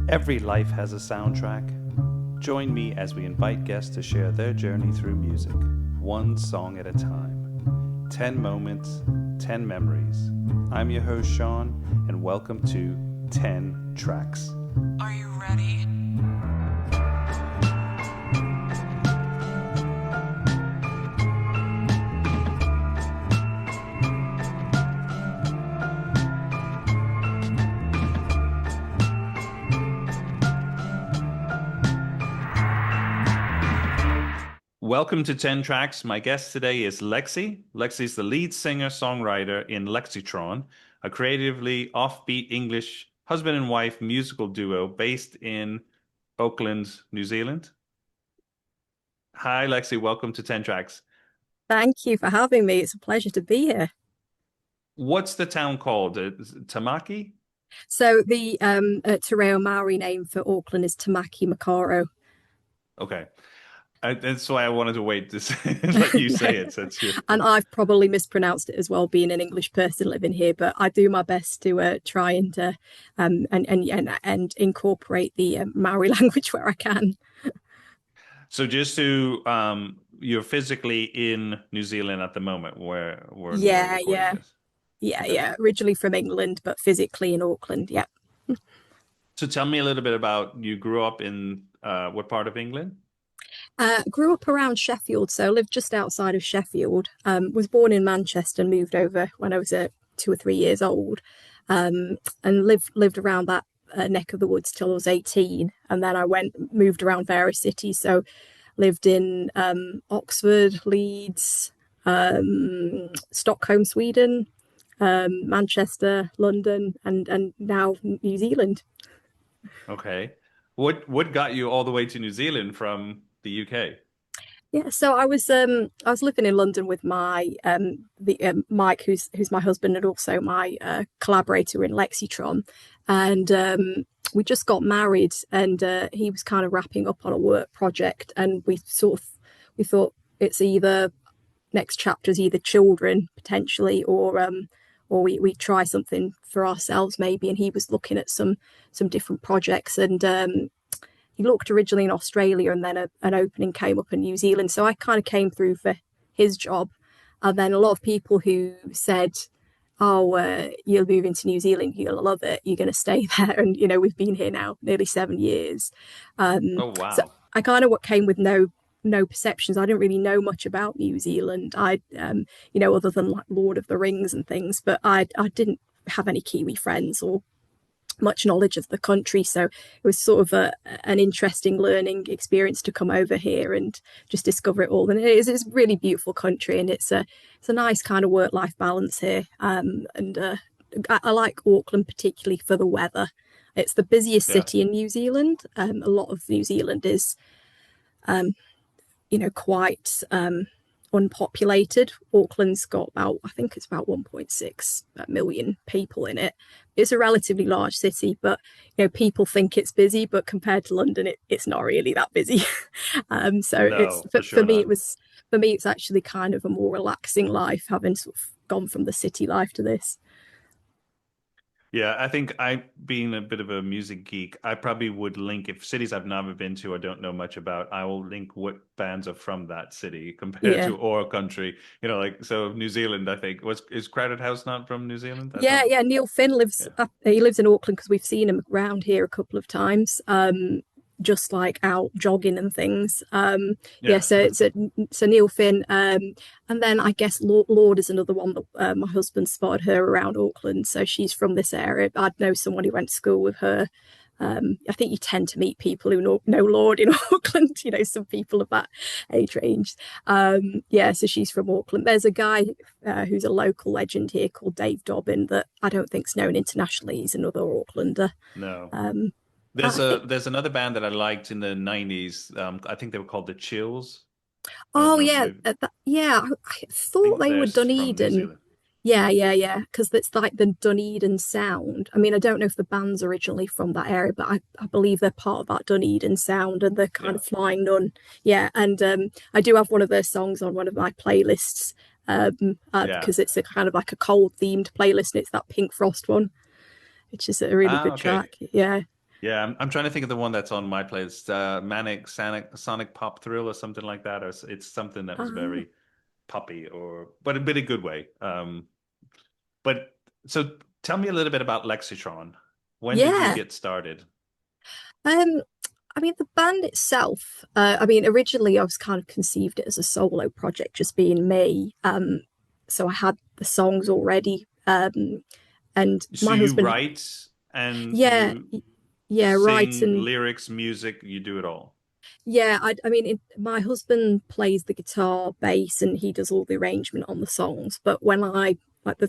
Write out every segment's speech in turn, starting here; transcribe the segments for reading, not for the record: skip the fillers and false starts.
Every life has a soundtrack. Join me as we invite guests to share their journey through music, one song at a time. 10 moments, 10 memories. I'm your host, Sean, and welcome to 10 Tracks. Are you ready? Welcome to 10 Tracks. My guest today is Lexy. Lexy is the lead singer-songwriter in Lexytron, a creatively offbeat English husband and wife musical duo based in Auckland, New Zealand. Hi, Lexy. Welcome to 10 Tracks. Thank you for having me. It's a pleasure to be here. What's the town called? Tāmaki? So the Te Reo Maori name for Auckland is Tāmaki Makaurau. Okay. That's why I wanted to wait to let you say it. Since you... And I've probably mispronounced it as well, being an English person living here. But I do my best to try and incorporate the Maori language where I can. So just to you're physically in New Zealand at the moment, where Yeah. Okay. Originally from England, but physically in Auckland. Yeah. So tell me a little bit about you grew up in what part of England? Grew up around Sheffield, so lived just outside of Sheffield. Was born in Manchester and moved over when I was 2 or 3 years old, and lived around that neck of the woods till I was 18, and then I moved around various cities. So lived in Oxford, Leeds, Stockholm, Sweden, Manchester, London, and now New Zealand. Okay, what got you all the way to New Zealand from the UK? Yeah, so I was living in London with my Mike, who's my husband and also my collaborator in Lexytron, and we just got married, and he was kind of wrapping up on a work project, and we thought it's either next chapter is either children potentially, or we try something for ourselves maybe, and he was looking at some different projects, and he looked originally in Australia, and then an opening came up in New Zealand. So I kind of came through for his job. And then a lot of people who said, oh, you're moving to New Zealand, you'll love it, you're going to stay there. And, we've been here now nearly 7 years. Oh, wow. So I kind of came with no perceptions. I didn't really know much about New Zealand. Other than like Lord of the Rings and things, but I didn't have any Kiwi friends or much knowledge of the country, so it was sort of an interesting learning experience to come over here and just discover it all. And it's a really beautiful country, and it's a nice kind of work-life balance here. I like Auckland particularly for the weather. It's the busiest city in New Zealand. A lot of New Zealand is quite unpopulated. Auckland's got I think it's about 1.6 million people in it. It's a relatively large city, but people think it's busy, but compared to London, it's not really that busy. For me, it's actually kind of a more relaxing life, having sort of gone from the city life to this. Yeah, I think being a bit of a music geek, I probably would link, if cities I've never been to or don't know much about, I will link what bands are from that city compared to our country. So New Zealand, I think, is Crowded House not from New Zealand? Yeah. Neil Finn lives in Auckland because we've seen him around here a couple of times. Just like out jogging and things. So Neil Finn, and then I guess Lord is another one that my husband spotted her around Auckland, so she's from this area. I'd know someone who went to school with her. I think you tend to meet people who know Lord in Auckland, some people of that age range. So she's from Auckland. There's a guy who's a local legend here called Dave Dobbin that I don't think's known internationally. He's another Aucklander. No. There's another band that I liked in the 90s. I think they were called the Chills. I thought they were Dunedin. Yeah. Because it's like the Dunedin sound. I mean, I don't know if the band's originally from that area, but I believe they're part of that Dunedin sound, and they're kind of Flying Nun. Yeah, and I do have one of their songs on one of my playlists because it's a kind of like a cold themed playlist, and it's that Pink Frost one, which is a really good track. Yeah. Yeah, I'm trying to think of the one that's on my playlist, Manic Sonic Pop Thrill or something like that. Or it's something that was Ah, very poppy, or but a bit a good way. But so tell me a little bit about Lexytron. When did you yeah. get started? Um, I mean, the band itself, originally I was kind of conceived it as a solo project, just being me. So I had the songs already. And So my you husband, write and yeah, you yeah, right. sing And lyrics, music, you do it all. yeah, my husband plays the guitar, bass, and he does all the arrangement on the songs. But when I, like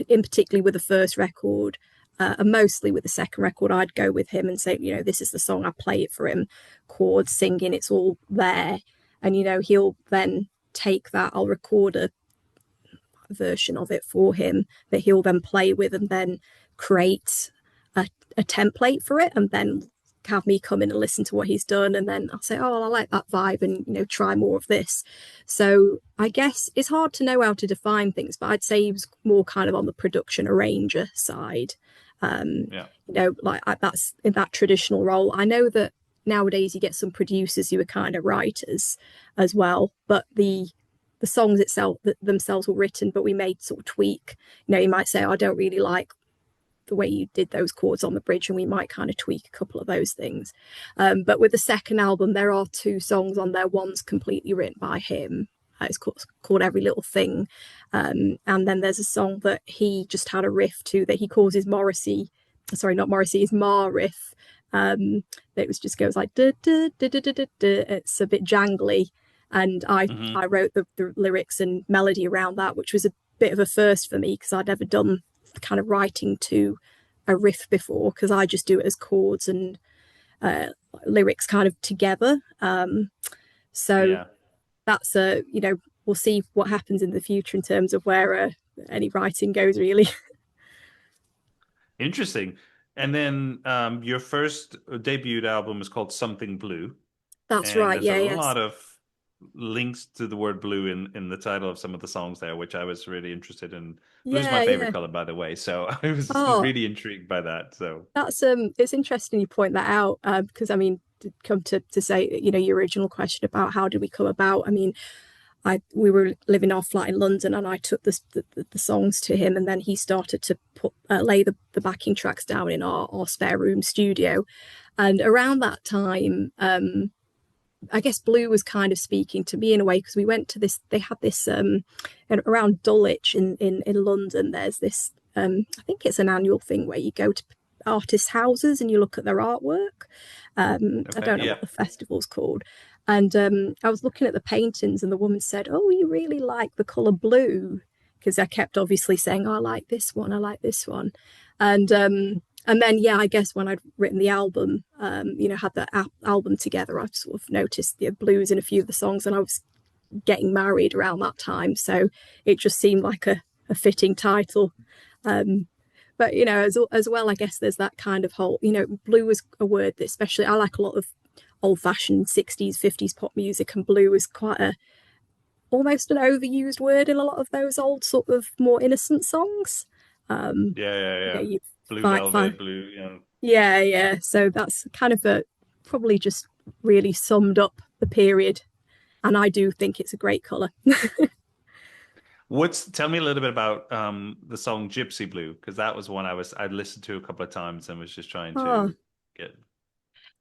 in particularly with the first record, and mostly with the second record, I'd go with him and say, this is the song, I play it for him, chords, singing, it's all there. And, he'll then take that, I'll record a version of it for him that he'll then play with and then create a template for it and then have me come in and listen to what he's done, and then I'll say, oh, I like that vibe, and try more of this. So I guess it's hard to know how to define things, but I'd say he was more kind of on the production arranger side. Yeah. Like that's in that traditional role. I know that nowadays you get some producers who are kind of writers as well, but the songs itself themselves were written, but we made sort of tweak. You might say, oh, I don't really like the way you did those chords on the bridge, and we might kind of tweak a couple of those things. But with the second album, there are two songs on there. One's completely written by him. It's called Every Little Thing. And then there's a song that he just had a riff to that he calls his Morrissey, sorry, not Morrissey, his Ma riff. That was just goes like, duh, duh, duh, duh, duh, duh, duh. It's a bit jangly. And I Hmm. wrote the lyrics and melody around that, which was a bit of a first for me because I'd never done kind of writing to a riff before, because I just do it as chords and uh, lyrics kind of together. So Yeah. that's we'll see what happens in the future in terms of where any writing goes, really. Interesting. And then your first debut album is called Something Blue, That's and right. there's a Yeah. Yes. lot of links to the word blue in the title of some of the songs there, which I was really interested in. Blue's my Yeah. favorite Yeah. color, by the way, so I was Oh, really intrigued by that. So, that's it's interesting you point that out, because I mean, to come to say, your original question about how did we come about. I mean, we were living our flat in London, and I took the songs to him, and then he started to lay the backing tracks down in our spare room studio. And around that time, I guess Blue was kind of speaking to me in a way, because we went to this. They had this around Dulwich in London. There's this. I think it's an annual thing where you go to artists' houses and you look at their artwork. I okay, don't know yeah. what the festival's called. And I was looking at the paintings, and the woman said, "Oh, you really like the color blue?" Because I kept obviously saying, oh, "I like this one, I like this one," and then yeah, I guess when I'd written the album, had the album together, I've sort of noticed the blues in a few of the songs, and I was getting married around that time, so it just seemed like a fitting title. Um, but as well, I guess there's that kind of whole, blue is a word that, especially, I like a lot of old-fashioned 60s, 50s pop music, and blue is quite a almost an overused word in a lot of those old sort of more innocent songs. Um, Yeah, yeah, yeah. you Blue find Velvet, blue, you know. yeah, yeah. So that's kind of probably just really summed up the period. And I do think it's a great color. What's tell me a little bit about the song Gypsy Blue, because that was one I'd listened to a couple of times and was just trying Oh, to get.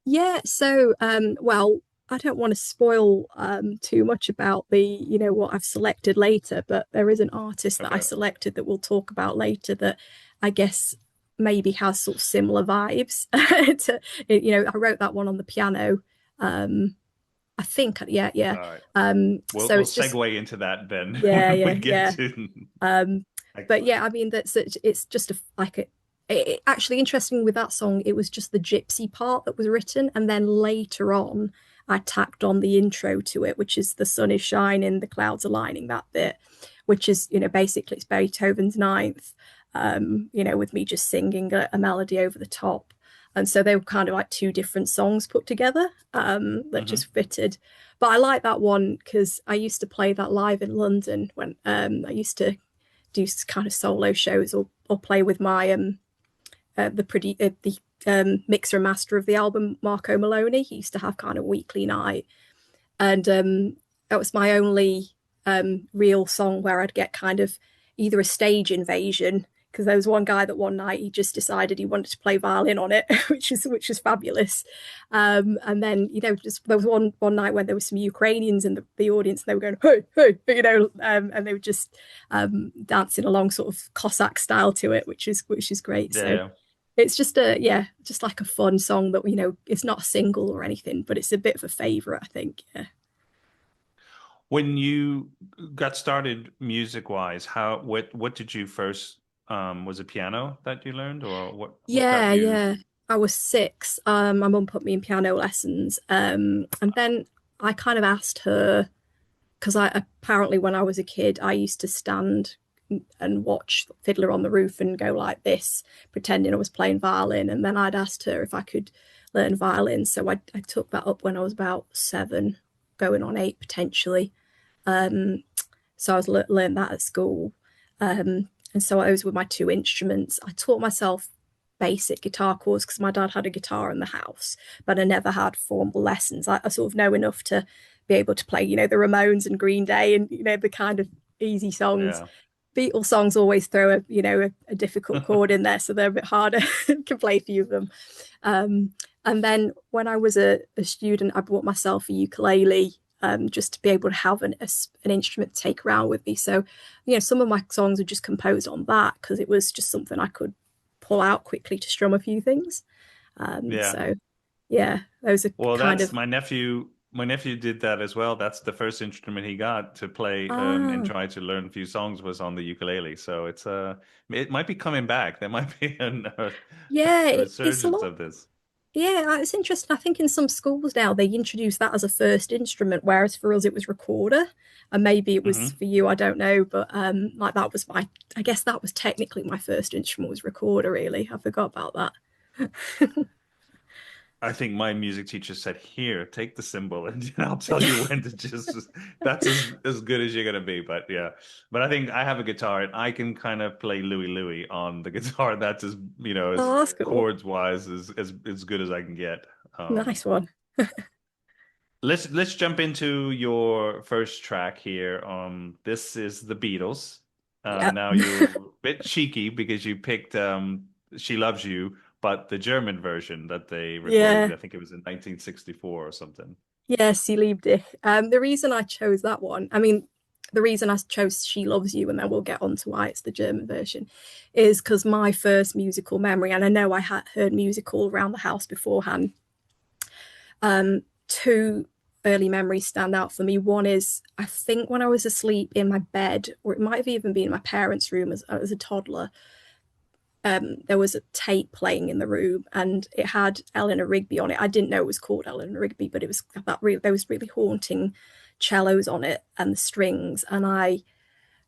yeah. So, well, I don't want to spoil too much about the, what I've selected later, but there is an artist that I Okay. selected that we'll talk about later that I guess maybe has sort of similar vibes. I wrote that one on the piano. Um, I think, yeah, yeah. All right. So We'll it's just, segue into that then yeah, when we yeah, get yeah. to Um, but excellent. yeah, I mean, it's just like actually interesting with that song. It was just the gypsy part that was written, and then later on, I tacked on the intro to it, which is the sun is shining, the clouds are lining, that bit, which is basically it's Beethoven's Ninth. With me just singing a melody over the top. And so they were kind of like two different songs put together that Hmm. just fitted. But I like that one because I used to play that live in London when I used to do kind of solo shows or play with my the mixer and master of the album, Marco Meloni. He used to have kind of weekly night, and that was my only real song where I'd get kind of either a stage invasion, because there was one guy that one night he just decided he wanted to play violin on it, which is fabulous. And then just there was one night when there was some Ukrainians in the audience, and they were going hey hey, and they were just dancing along sort of Cossack style to it, which is great. Yeah, So yeah. it's just like a fun song that it's not a single or anything, but it's a bit of a favorite, I think. Yeah. When you got started music-wise, what did you first was it piano that you learned or what got Yeah, you? yeah. I was 6. My mum put me in piano lessons. And then I kind of asked her, because I apparently when I was a kid, I used to stand and watch Fiddler on the Roof and go like this, pretending I was playing violin. And then I'd asked her if I could learn violin. So I took that up when I was about 7, going on 8 potentially. Um, so I was learned that at school. And so those were my 2 instruments. I taught myself basic guitar chords because my dad had a guitar in the house, but I never had formal lessons. I sort of know enough to be able to play, the Ramones and Green Day and, the kind of easy songs. Yeah. Beatles songs always throw a difficult chord in there, so they're a bit harder. Can play a few of them. And then when I was a student, I bought myself a ukulele, just to be able to have an instrument to take around with me. So, some of my songs are just composed on that because it was just something I could pull out quickly to strum a few things. Yeah. So, yeah, those are Well, kind that's of. my nephew. My nephew did that as well. That's the first instrument he got to play and Ah, try to learn a few songs was on the ukulele. So it might be coming back. There might be yeah, a it's a resurgence lot. of this. Yeah, it's interesting. I think in some schools now they introduce that as a first instrument, whereas for us it was recorder, and maybe it was Hmm. for you. I don't know, but like that was my. I guess that was technically my first instrument was recorder. Really, I forgot about that. I think my music teacher said, "Here, take the cymbal, and I'll tell you when to just." That's as good as you're gonna be. But yeah, but I think I have a guitar, and I can kind of play Louie Louie on the guitar. That's as Oh, that's cool. chords wise as good as I can get. Nice one. Let's jump into your first track here. This is the Beatles. Yeah, Now you're a bit cheeky because you picked "She Loves You," but the German version that they recorded, yeah, I think it was in 1964 or something. yeah. Sie liebt dich. The reason I chose that one, I mean, the reason I chose "She Loves You," and then we'll get on to why it's the German version, is because my first musical memory, and I know I had heard music all around the house beforehand. Two early memories stand out for me. One is I think when I was asleep in my bed, or it might have even been in my parents' room as a toddler. There was a tape playing in the room, and it had Eleanor Rigby on it. I didn't know it was called Eleanor Rigby, but it was there was really haunting cellos on it and the strings, and I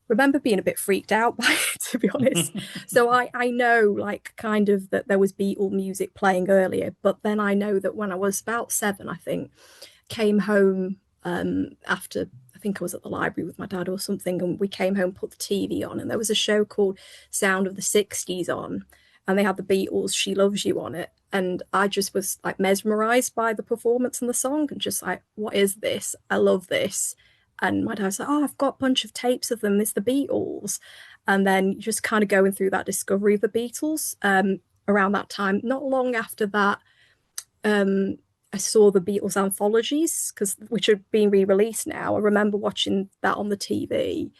remember being a bit freaked out by it, to be honest. So I know like kind of that there was Beatle music playing earlier, but then I know that when I was about 7, I think, came home after I think I was at the library with my dad or something, and we came home, put the TV on, and there was a show called Sound of the 60s on, and they had the Beatles' She Loves You on it. And I just was like mesmerized by the performance and the song, and just like, what is this? I love this. And my dad was like, oh, I've got a bunch of tapes of them. It's the Beatles. And then just kind of going through that discovery of the Beatles around that time. Not long after that, um, I saw the Beatles anthologies which are being re-released now. I remember watching that on the TV,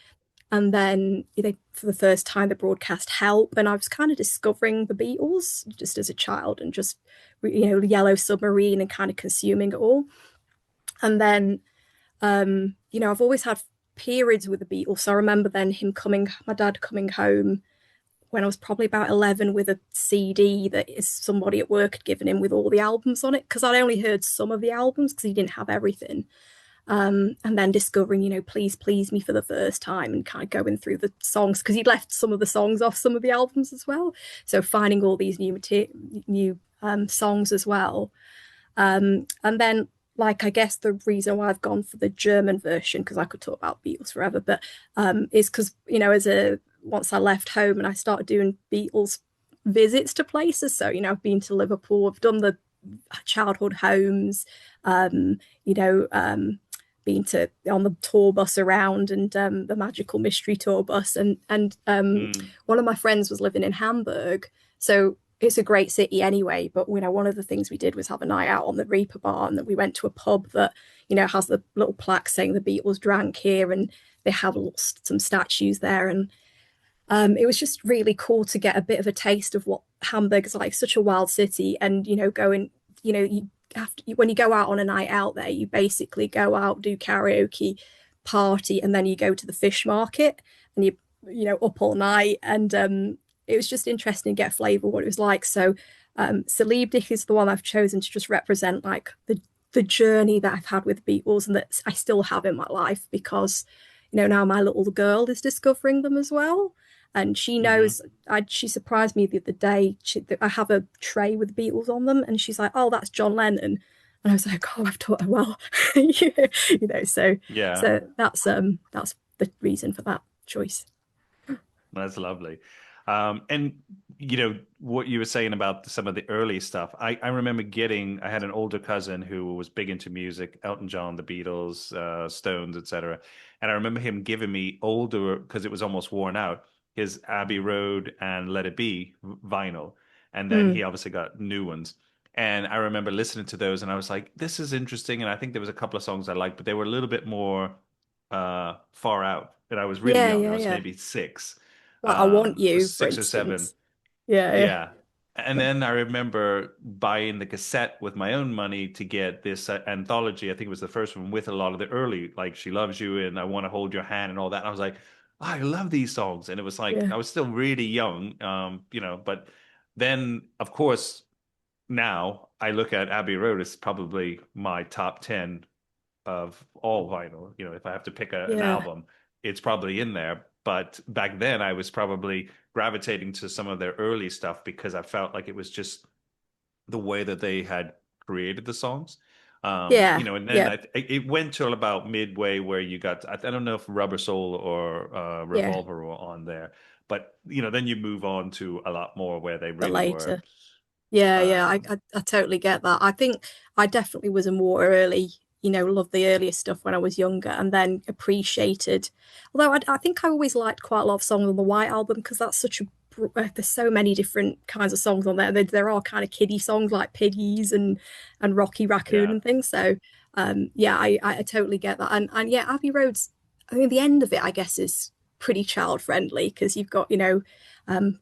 and then for the first time they broadcast Help, and I was kind of discovering the Beatles just as a child, and just Yellow Submarine, and kind of consuming it all. And then I've always had periods with the Beatles. So I remember then my dad coming home when I was probably about 11 with a CD that somebody at work had given him with all the albums on it, because I'd only heard some of the albums because he didn't have everything. And then discovering, Please Please Me for the first time, and kind of going through the songs because he'd left some of the songs off some of the albums as well. So finding all these new songs as well. And then, like, I guess the reason why I've gone for the German version, because I could talk about Beatles forever, but is because, once I left home and I started doing Beatles visits to places. So, I've been to Liverpool, I've done the childhood homes, you know, been to on the tour bus around and the magical mystery tour bus. And Mm. one of my friends was living in Hamburg. So it's a great city anyway. But, one of the things we did was have a night out on the Reaper Bar, and that we went to a pub that, has the little plaque saying the Beatles drank here, and they have some statues there. And it was just really cool to get a bit of a taste of what Hamburg is like, such a wild city. And, going, you have to, when you go out on a night out there, you basically go out, do karaoke, party, and then you go to the fish market and up all night. And it was just interesting to get a flavour of what it was like. So Dich is the one I've chosen to just represent like the journey that I've had with Beatles and that I still have in my life because, now my little girl is discovering them as well. And she Hmm. knows, she surprised me the other day. I have a tray with Beatles on them, and she's like, "Oh, that's John Lennon." And I was like, "Oh, I've taught her well," So, Yeah, that's the reason for that choice. that's lovely. And what you were saying about some of the early stuff. I remember I had an older cousin who was big into music, Elton John, the Beatles, Stones, etc. And I remember him giving me older because it was almost worn out, his Abbey Road and Let It Be vinyl. And then Mm. he obviously got new ones. And I remember listening to those and I was like, this is interesting. And I think there was a couple of songs I liked, but they were a little bit more far out. And I was really Yeah, young. I yeah, was yeah. maybe six, Like I Want or You, for 6 or 7. instance. Yeah, Yeah. And then I remember buying the cassette with my own money to get this anthology. I think it was the first one with a lot of the early, like She Loves You and I Want to Hold Your Hand and all that. And I was like, I love these songs. And it was like, yeah, I was still really young, but then, of course, now I look at Abbey Road as probably my top 10 of all vinyl. If I have to pick an yeah, album, it's probably in there. But back then, I was probably gravitating to some of their early stuff because I felt like it was just the way that they had created the songs. yeah, And then yeah, it went till about midway where you got, I don't know if Rubber Soul or yeah. Revolver were on there, but then you move on to a lot more where they But really were. later. Yeah, yeah, Um, I totally get that. I think I definitely was a more early, loved the earlier stuff when I was younger and then appreciated. Although I think I always liked quite a lot of songs on the White Album because that's such a there's so many different kinds of songs on there. There are kind of kiddie songs like Piggies and Rocky Raccoon yeah, and things. So yeah, I totally get that. And yeah, Abbey Road's I mean the end of it I guess is pretty child friendly because you've got,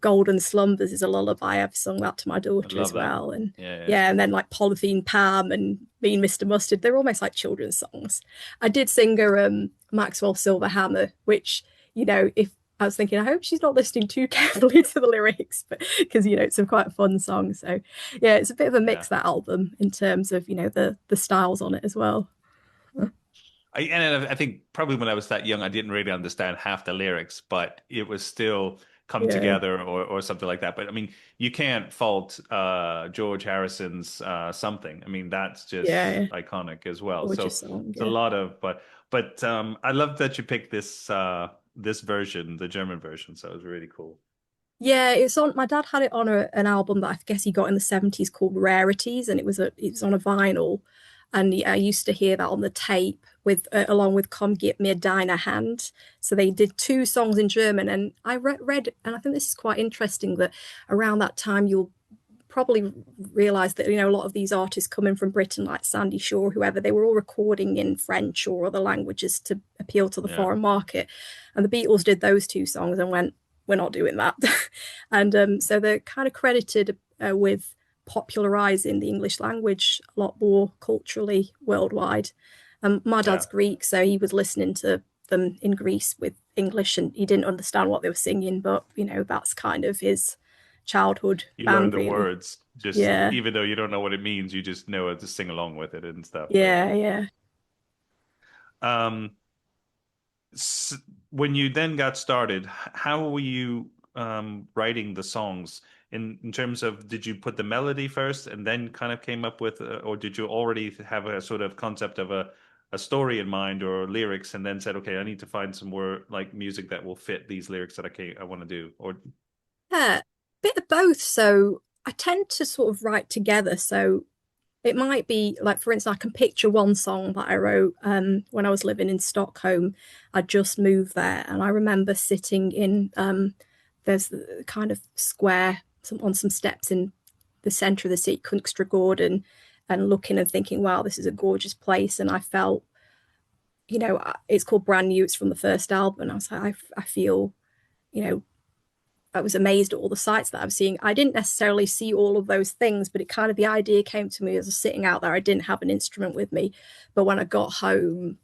Golden Slumbers is a lullaby. I've sung that to my I daughter as love that. well. And Yeah, yeah. yeah, and then like Polythene Pam and Mean Mr. Mustard, they're almost like children's songs. I did sing her Maxwell Silver Hammer, which, if I was thinking, I hope she's not listening too carefully to the lyrics, but because it's a quite a fun song. So yeah, it's a bit of a Yeah. mix that album in terms of the styles on it as well. And I think probably when I was that young, I didn't really understand half the lyrics, but it was still come Yeah, together or something like that. But I mean, you can't fault George Harrison's something. I mean, that's just yeah, iconic as well. So gorgeous song. it's a Yeah. lot of, but I love that you picked this version, the German version. So it was really cool. Yeah, it's on. My dad had it on an album that I guess he got in the '70s called Rarities, and it was on a vinyl. And I used to hear that on the tape with along with "Komm Gib mir deine Hand." So they did two songs in German, and I read, and I think this is quite interesting that around that time you'll probably realize that a lot of these artists coming from Britain, like Sandy Shaw, whoever, they were all recording in French or other languages to appeal to the Yeah. foreign market. And the Beatles did those two songs and went, we're not doing that. And so they're kind of credited with popularizing the English language a lot more culturally worldwide. My Yeah. dad's Greek, so he was listening to them in Greece with English and he didn't understand what they were singing, but that's kind of his childhood You learn band, the really. words, just Yeah, even though you don't know what it means, you just know it to sing along with it and stuff. Yeah. yeah, yeah. Um, when you then got started, how were you writing the songs in terms of did you put the melody first and then kind of came up with, or did you already have a sort of concept of a story in mind or lyrics and then said, okay, I need to find some word like music that will fit these lyrics that I want to do, or Yeah. bit of both. So I tend to sort of write together. So it might be like, for instance, I can picture one song that I wrote when I was living in Stockholm. I just moved there, and I remember sitting in there's the kind of square on some steps in the centre of the city, Kungsträdgården, and looking and thinking, wow, this is a gorgeous place. And I felt, it's called Brand New. It's from the first album. And I was like, I feel, you know, I was amazed at all the sights that I was seeing. I didn't necessarily see all of those things, but it kind of the idea came to me as I was sitting out there. I didn't have an instrument with me, but when I got home,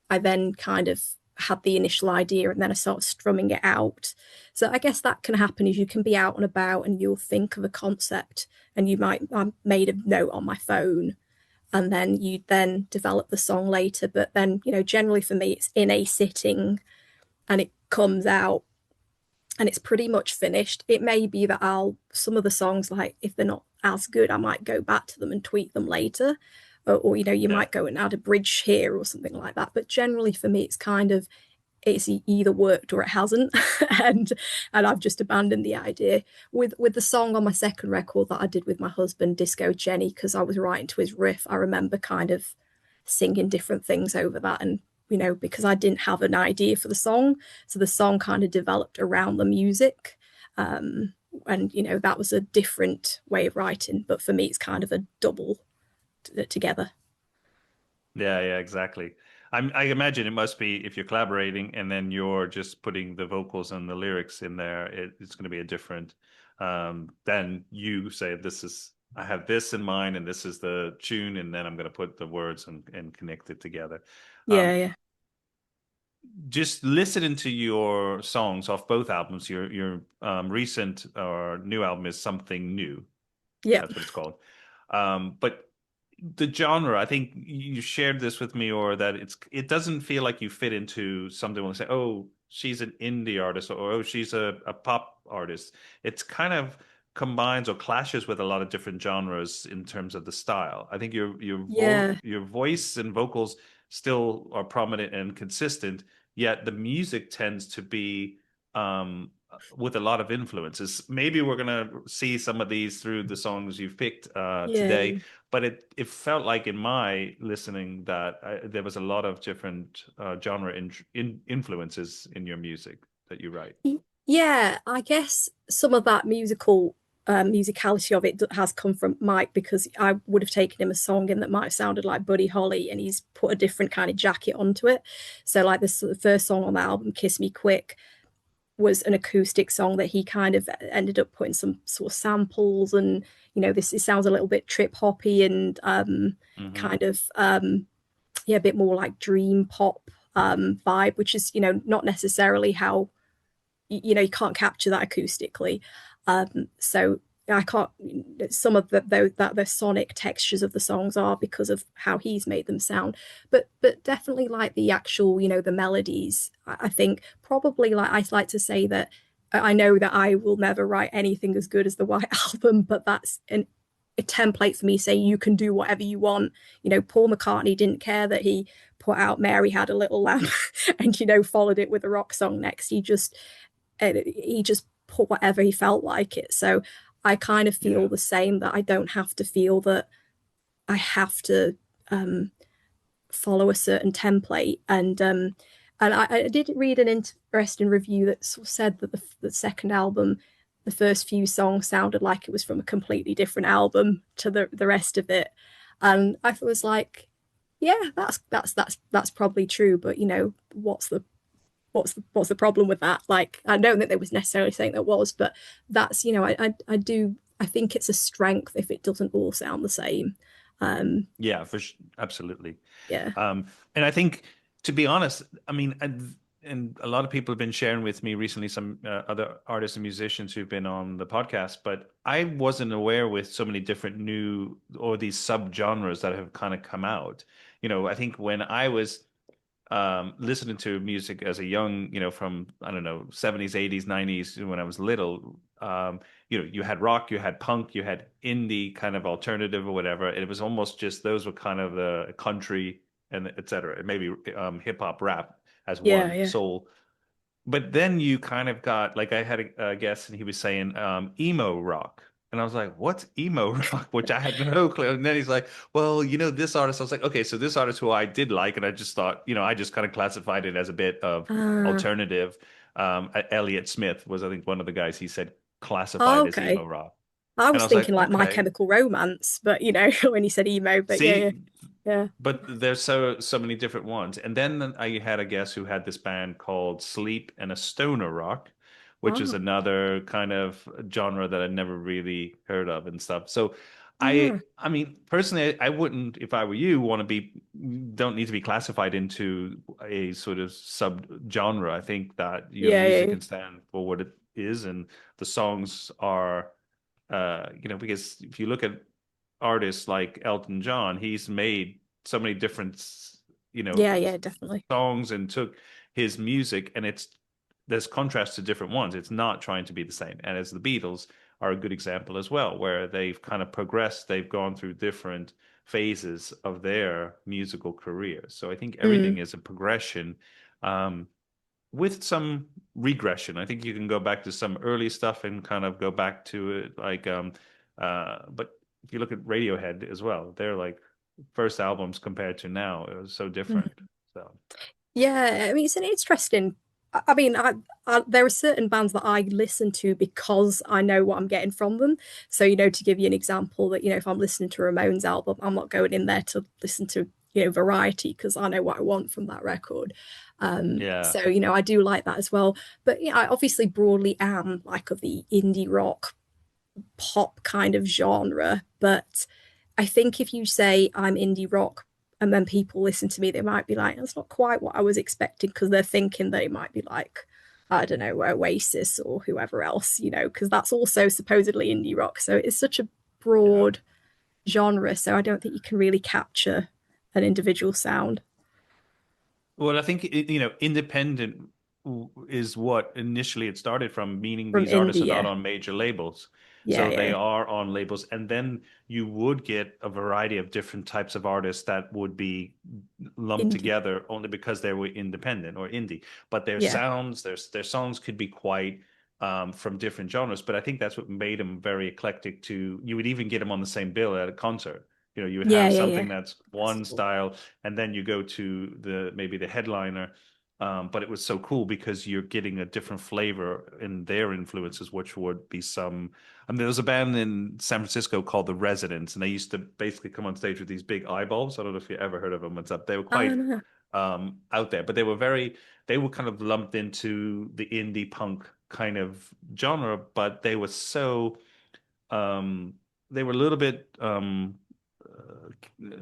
I then kind of had the initial idea and then I started strumming it out. So I guess that can happen is you can be out and about and you'll think of a concept and I made a note on my phone and then you then develop the song later. But then, generally for me, it's in a sitting and it comes out and it's pretty much finished. It may be that some of the songs, like if they're not as good, I might go back to them and tweak them later. Or you Yeah. might go and add a bridge here or something like that. But generally for me, it's either worked or it hasn't. and I've just abandoned the idea. With the song on my second record that I did with my husband, Disco Jenny, because I was writing to his riff, I remember kind of singing different things over that and because I didn't have an idea for the song. So the song kind of developed around the music. And that was a different way of writing. But for me, it's kind of a double together. Yeah, exactly. I imagine it must be if you're collaborating and then you're just putting the vocals and the lyrics in there, it's going to be a different. Then you say, I have this in mind and this is the tune, and then I'm going to put the words and connect it together. Yeah, Um, yeah, just listening to your songs off both albums, your recent or new album is Something New. yeah, That's what it's called. But the genre, I think you shared this with me, or that it doesn't feel like you fit into something when say, oh, she's an indie artist, or oh, she's a pop artist. It's kind of combines or clashes with a lot of different genres in terms of the style. I think yeah, your voice and vocals still are prominent and consistent, yet the music tends to be with a lot of influences. Maybe we're gonna see some of these through the songs you've picked yeah. today, but it felt like in my listening that there was a lot of different genre influences in your music that you write. Yeah, I guess some of that musicality of it has come from Mike because I would have taken him a song in that might have sounded like Buddy Holly and he's put a different kind of jacket onto it. So like the first song on the album, Kiss Me Quick, was an acoustic song that he kind of ended up putting some sort of samples and this it sounds a little bit trip hoppy and Hmm. kind of yeah, a bit more like dream pop vibe, which is not necessarily how you can't capture that acoustically. So I can't. Some of the sonic textures of the songs are because of how he's made them sound, but definitely like the actual the melodies. I think probably like I like to say that I know that I will never write anything as good as the White Album, but that's a template for me saying you can do whatever you want. Paul McCartney didn't care that he put out Mary Had a Little Lamb and followed it with a rock song next. He just put whatever he felt like it. So I kind of feel Yeah. the same, that I don't have to feel that I have to follow a certain template. And I did read an interesting review that sort of said that the second album, the first few songs sounded like it was from a completely different album to the rest of it. And I was like, yeah, that's probably true. But what's the problem with that? Like, I don't think there was necessarily saying there was, but that's I think it's a strength if it doesn't all sound the same. Um, Yeah, absolutely. yeah, Um, and I think, to be honest, I mean, and a lot of people have been sharing with me recently, some other artists and musicians who've been on the podcast, but I wasn't aware with so many different new or these subgenres that have kind of come out. I think when I was listening to music as a young, from, I don't know, 70s, 80s, 90s, when I was little, you had rock, you had punk, you had indie kind of alternative or whatever. It was almost just those were kind of the country and et cetera. And maybe hip hop rap as yeah, one, yeah, soul. but then you kind of got like I had a guest and he was saying emo rock. And I was like, what's emo rock? Which I had no clue. And then he's like, well, this artist. I was like, okay, so this artist who I did like, and I just thought, I just kind of classified it as a bit of Ah, alternative. Elliott Smith was, I think, one of the guys he said oh, classified as emo okay. rock. I And I was was like, thinking like My okay. Chemical Romance, but when you said emo, but yeah, yeah, See, yeah. but there's so many different ones. And then I had a guest who had this band called Sleep and a Stoner Rock, which is Oh, another kind of genre that I never really heard of and stuff. So yeah, I mean, personally, I wouldn't, if I were you, don't need to be classified into a sort of sub-genre. I think that your yeah, music yeah, can stand for what it is, and the songs are because if you look at artists like Elton John, he's made so many different, you know, yeah, yeah, definitely. songs and took his music, and there's contrast to different ones. It's not trying to be the same. And as the Beatles are a good example as well, where they've kind of progressed, they've gone through different phases of their musical career. So I think everything Mm, is a progression. Um, with some regression. I think you can go back to some early stuff and kind of go back to it but if you look at Radiohead as well, they're like first albums compared to now, it was so different. mhm. So Yeah, I mean, it's an interesting. I mean, there are certain bands that I listen to because I know what I'm getting from them. So, to give you an example, that if I'm listening to a Ramones album, I'm not going in there to listen to Variety because I know what I want from that record. yeah. So, I do like that as well. But I obviously broadly am like of the indie rock pop kind of genre. But I think if you say I'm indie rock and then people listen to me, they might be like, that's not quite what I was expecting because they're thinking that it might be like, I don't know, Oasis or whoever else, because that's also supposedly indie rock. So it's such a Yeah. broad genre. So I don't think you can really capture an individual sound Well, I think independent is what initially it started from, meaning from these artists are not India. on major labels. Yeah, So yeah. they are on labels, and then you would get a variety of different types of artists that would be lumped Indie. together only because they were independent or indie. But their Yeah. sounds, their songs could be quite from different genres. But I think that's what made them very eclectic. You would even get them on the same bill at a concert. You would Yeah, have yeah, something yeah. that's one Festival. style, and then you go to maybe the headliner. But it was so cool because you're getting a different flavor in their influences, which would be some. I mean, there was a band in San Francisco called The Residents, and they used to basically come on stage with these big eyeballs. I don't know if you ever heard of them. What's up? They were I quite don't know. out there, but they were kind of lumped into the indie punk kind of genre, but they were so um, they were a little bit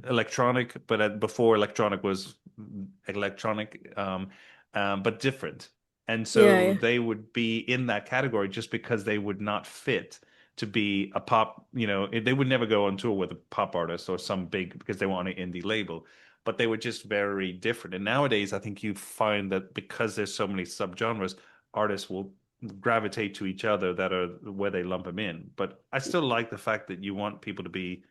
electronic, but before electronic was electronic, but different. And Yeah, so yeah. they would be in that category just because they would not fit to be a pop, they would never go on tour with a pop artist or some big because they were on an indie label, but they were just very different. And nowadays, I think you find that because there's so many subgenres, artists will gravitate to each other that are where they lump them in. But I still like the fact that you want people to be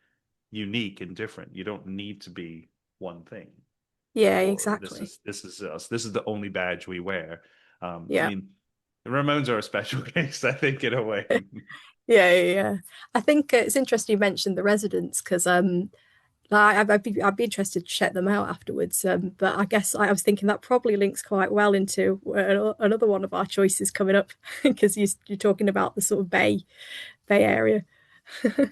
unique and different. You don't need to be one thing. Yeah, Or exactly. this is us. This is the only badge we wear. I Yeah. mean, the Ramones are a special case, I think, in a way. Yeah, yeah, yeah. I think it's interesting you mentioned the residents because I'd be interested to check them out afterwards. But I guess I was thinking that probably links quite well into another one of our choices coming up because you're talking about the sort of Bay Area.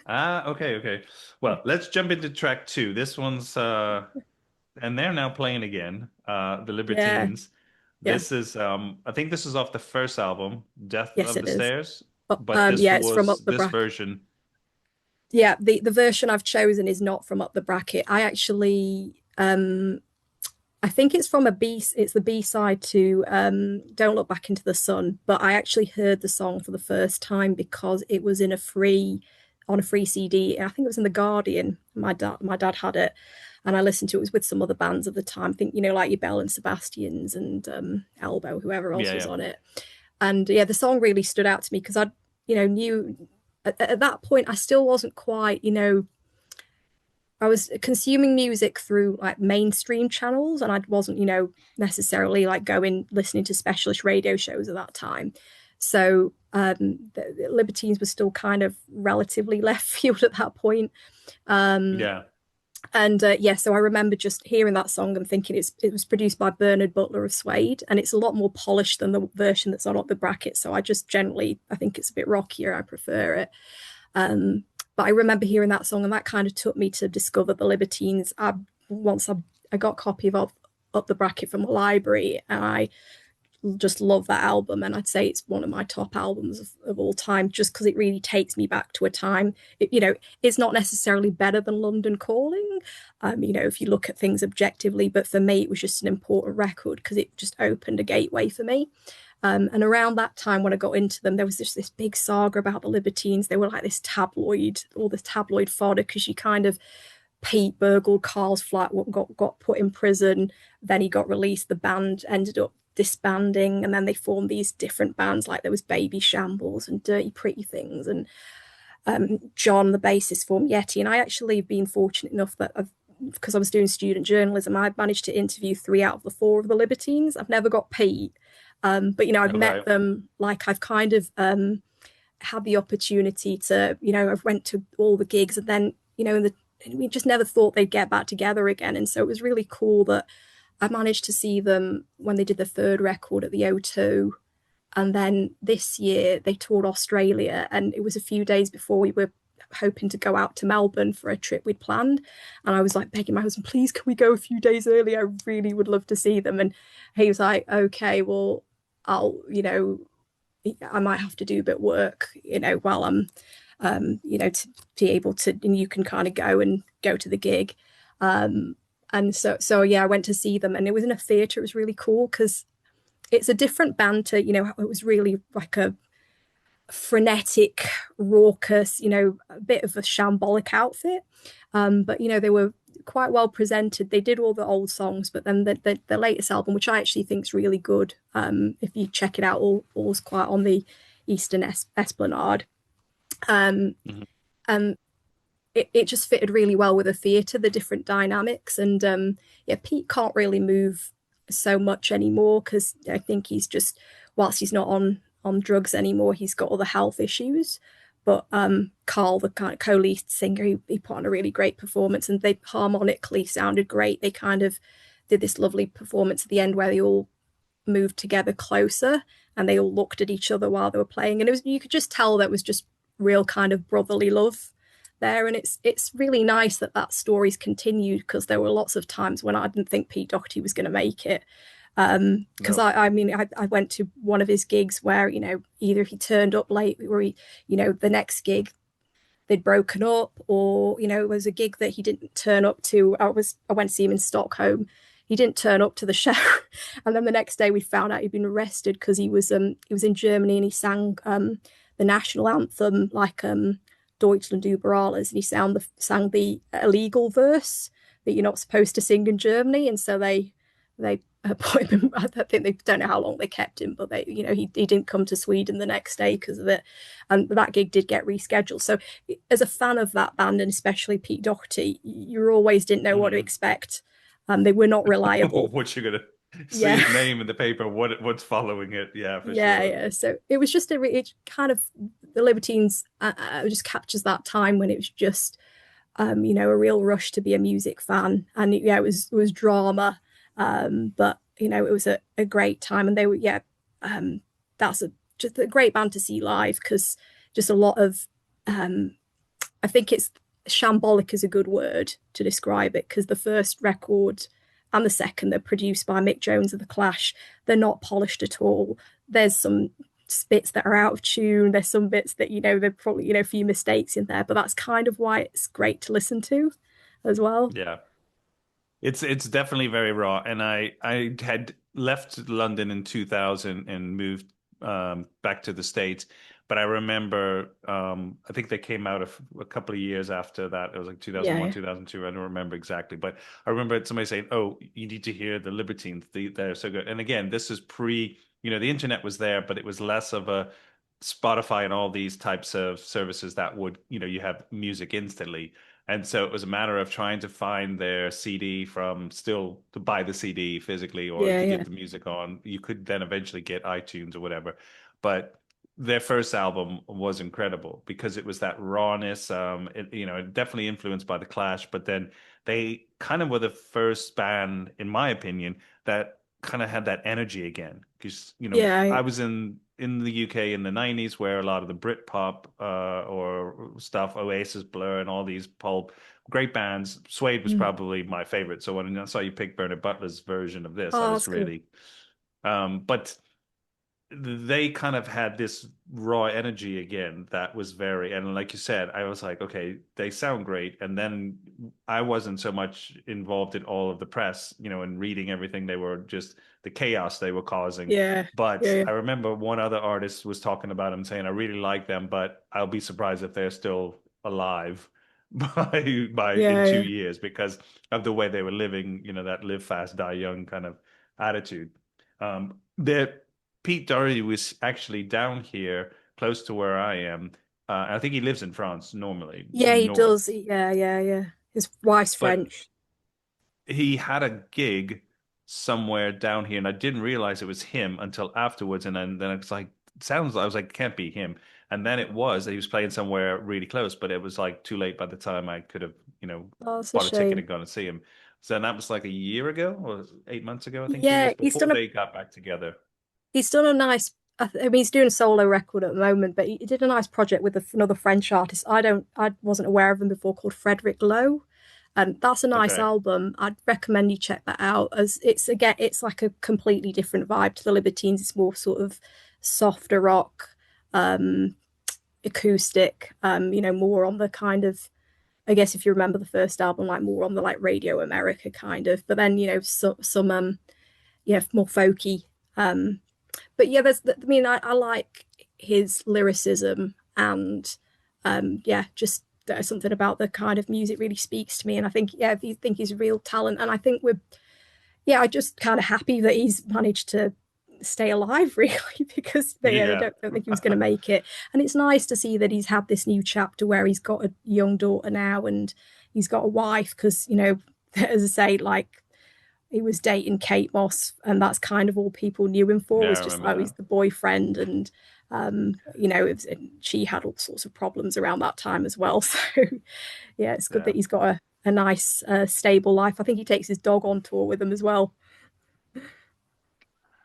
Okay, okay. Well, let's jump into track two. This one's and they're now playing again, the Yeah, Libertines. yeah, I think this is off the first album, Death yes, of the it is. Stairs, but Yeah, it's from Up the this Bracket. version. Yeah, the version I've chosen is not from Up the Bracket. I think it's from it's the B side to Don't Look Back into the Sun, but I actually heard the song for the first time because it was on a free CD. I think it was in The Guardian. My dad had it and I listened to it. It was with some other bands of the time. I think, like your Bell and Sebastians and Elbow, whoever else Yeah, was yeah. on it. And yeah, the song really stood out to me because knew at that point I still wasn't quite, I was consuming music through like mainstream channels, and I wasn't, necessarily like going listening to specialist radio shows at that time. So the Libertines were still kind of relatively left field at that point. Um, Yeah. and yeah, so I remember just hearing that song and thinking it was produced by Bernard Butler of Suede, and it's a lot more polished than the version that's on Up the Bracket. So I just generally I think it's a bit rockier. I prefer it. Um, but I remember hearing that song, and that kind of took me to discover the Libertines. Once I got a copy of Up the Bracket from the library, and I just love that album. And I'd say it's one of my top albums of all time, just because it really takes me back to a time. It's not necessarily better than London Calling, if you look at things objectively, but for me, it was just an important record because it just opened a gateway for me. And around that time, when I got into them, there was just this big saga about the Libertines. They were like all this tabloid fodder because you kind of Pete burgled Carl's flat, got put in prison. Then he got released. The band ended up disbanding, and then they formed these different bands. Like there was Baby Shambles and Dirty Pretty Things, and John, the bassist, formed Yeti. And I actually have been fortunate enough that because I was doing student journalism, I managed to interview 3 out of the 4 of the Libertines. I've never got Pete, but I've met Okay. them. Like I've kind of had the opportunity to, I've went to all the gigs, and then we just never thought they'd get back together again. And so it was really cool that I managed to see them when they did the 3rd record at the O2. And then this year they toured Australia, and it was a few days before we were hoping to go out to Melbourne for a trip we'd planned. And I was like begging my husband, please, can we go a few days early? I really would love to see them. And he was like, okay, well, I might have to do a bit of work, while I'm, to be able to, and you can kind of go to the gig. And so yeah, I went to see them, and it was in a theatre. It was really cool because it's a different band to, it was really like a frenetic, raucous, a bit of a shambolic outfit. But they were quite well presented. They did all the old songs, but then the latest album, which I actually think is really good, if you check it out, all's quiet on the Eastern Esplanade. Um, Mhm. and it just fitted really well with the theatre, the different dynamics. And yeah, Pete can't really move so much anymore because I think he's just, whilst he's not on drugs anymore, he's got other health issues. But Carl, the kind of co-lead singer, he put on a really great performance, and they harmonically sounded great. They kind of did this lovely performance at the end where they all moved together closer, and they all looked at each other while they were playing, and you could just tell that was just real kind of brotherly love there. And it's really nice that story's continued, because there were lots of times when I didn't think Pete Doherty was going to make it. Because No. I mean, I went to one of his gigs where, either he turned up late, or the next gig they'd broken up, or, it was a gig that he didn't turn up to. I went to see him in Stockholm. He didn't turn up to the show. And then the next day we found out he'd been arrested because he was in Germany, and he sang the national anthem, like Deutschland über alles, and he sang the illegal verse that you're not supposed to sing in Germany. And so they put him. I think they don't know how long they kept him, but he didn't come to Sweden the next day because of it, and that gig did get rescheduled. So as a fan of that band, and especially Pete Doherty, you always didn't know what to Mhm. expect. They were not reliable. What you're gonna see Yeah. his name in the paper, what's following it? Yeah, for Yeah, sure. yeah. So it was just it kind of, the Libertines just captures that time when it was just a real rush to be a music fan. And yeah, it was drama, but it was a great time. And they were, yeah, that's just a great band to see live, because just a lot of, I think it's shambolic is a good word to describe it, because the first record and the second, they're produced by Mick Jones of the Clash. They're not polished at all. There's some bits that are out of tune. There's some bits that there probably a few mistakes in there, but that's kind of why it's great to listen to as well. Yeah. It's definitely very raw. And I had left London in 2000 and moved back to the States. But I remember I think they came out a couple of years after that. It was like 2001, Yeah, 2002. I don't remember exactly, but I remember somebody saying, "Oh, you need to hear the Libertines. They're so good." And again, this is pre, the internet was there, but it was less of a Spotify and all these types of services that would, you have music instantly. And so it was a matter of trying to find their CD from still to buy the CD physically or Yeah, to yeah, get the music on. You could then eventually get iTunes or whatever. But their first album was incredible because it was that rawness. Definitely influenced by the Clash, but then they kind of were the first band, in my opinion, that kind of had that energy again. Because yeah, I was in the UK in the 90s where a lot of the Britpop or stuff, Oasis, Blur, and all these pulp great bands. Suede was mm. probably my favorite. So when I saw you pick Bernard Butler's version of this, I Oh, was that's cool. really but they kind of had this raw energy again that was very, and like you said, I was like, okay, they sound great. And then I wasn't so much involved in all of the press, and reading everything. They were just the chaos they were causing. Yeah, But yeah, I remember one other artist was talking about them saying, I really like them, but I'll be surprised if they're still alive by in yeah, two yeah, years because of the way they were living, that live fast, die young kind of attitude. There Pete Doherty was actually down here close to where I am. I think he lives in France normally, yeah. He north, does. Yeah, yeah, yeah. His wife's but French. he had a gig somewhere down here, and I didn't realize it was him until afterwards. And then it's like, I was like, can't be him. And then it was that he was playing somewhere really close, but it was like too late by the time I could have, Oh, it's a bought a ticket shame. and gone to see him. So that was like a year ago or 8 months ago, I think. 2 years Yeah, before they got back together. he's done a nice. I mean, he's doing a solo record at the moment, but he did a nice project with another French artist. I wasn't aware of him before, called Frederick Lowe, and that's a nice Okay. album. I'd recommend you check that out. As it's again, it's like a completely different vibe to the Libertines. It's more sort of softer rock, um, acoustic. More on the kind of, I guess if you remember the first album, like more on the like Radio America kind of. But then some yeah, more folky. Um, but yeah, I mean, I like his lyricism and yeah, just there's something about the kind of music really speaks to me. And I think, yeah, if you think he's a real talent, and I think yeah, I just kind of happy that he's managed to stay alive, really, because yeah, they Yeah. don't think he was going to make it. And it's nice to see that he's had this new chapter where he's got a young daughter now and he's got a wife, because, as I say, like he was dating Kate Moss, and that's kind of all people knew him for, Yeah, I was just remember like he's that. the boyfriend. And she had all sorts of problems around that time as well. So yeah, it's good Yeah. that he's got a nice stable life. I think he takes his dog on tour with him as well.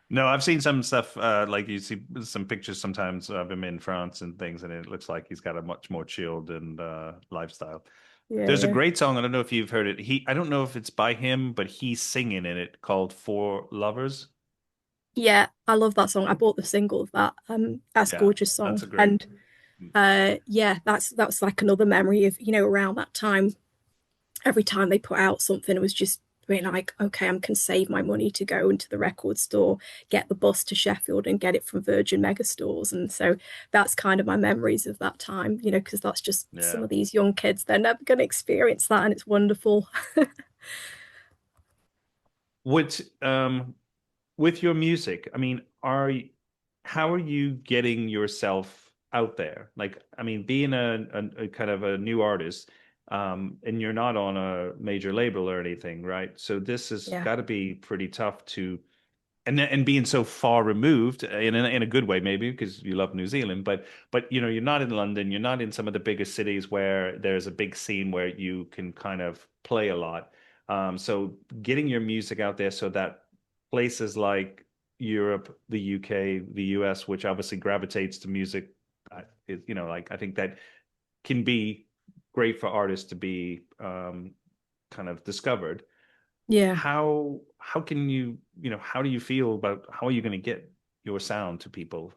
No, I've seen some stuff like you see some pictures sometimes of him in France and things, and it looks like he's got a much more chilled and lifestyle. Yeah, There's a yeah. great song, I don't know if you've heard it. I don't know if it's by him, but he's singing in it called For Lovers. Yeah, I love that song. I bought the single of that. That's a Yeah, gorgeous that's song. a great. And yeah, that's like another memory of, around that time, every time they put out something, it was just being like, okay, I can save my money to go into the record store, get the bus to Sheffield and get it from Virgin Megastores. And so that's kind of my memories of that time, because that's just some Yeah. of these young kids, they're never going to experience that. And it's wonderful. What with your music, I mean, how are you getting yourself out there? Like, I mean, being a kind of a new artist, and you're not on a major label or anything, right? So this has Yeah. got to be pretty tough to, and being so far removed in a good way, maybe because you love New Zealand, but you're not in London, you're not in some of the biggest cities where there's a big scene where you can kind of play a lot. So getting your music out there so that places like Europe, the UK, the US, which obviously gravitates to music, like I think that can be great for artists to be kind of discovered. Yeah. How can how do you feel about how are you going to get your sound to people?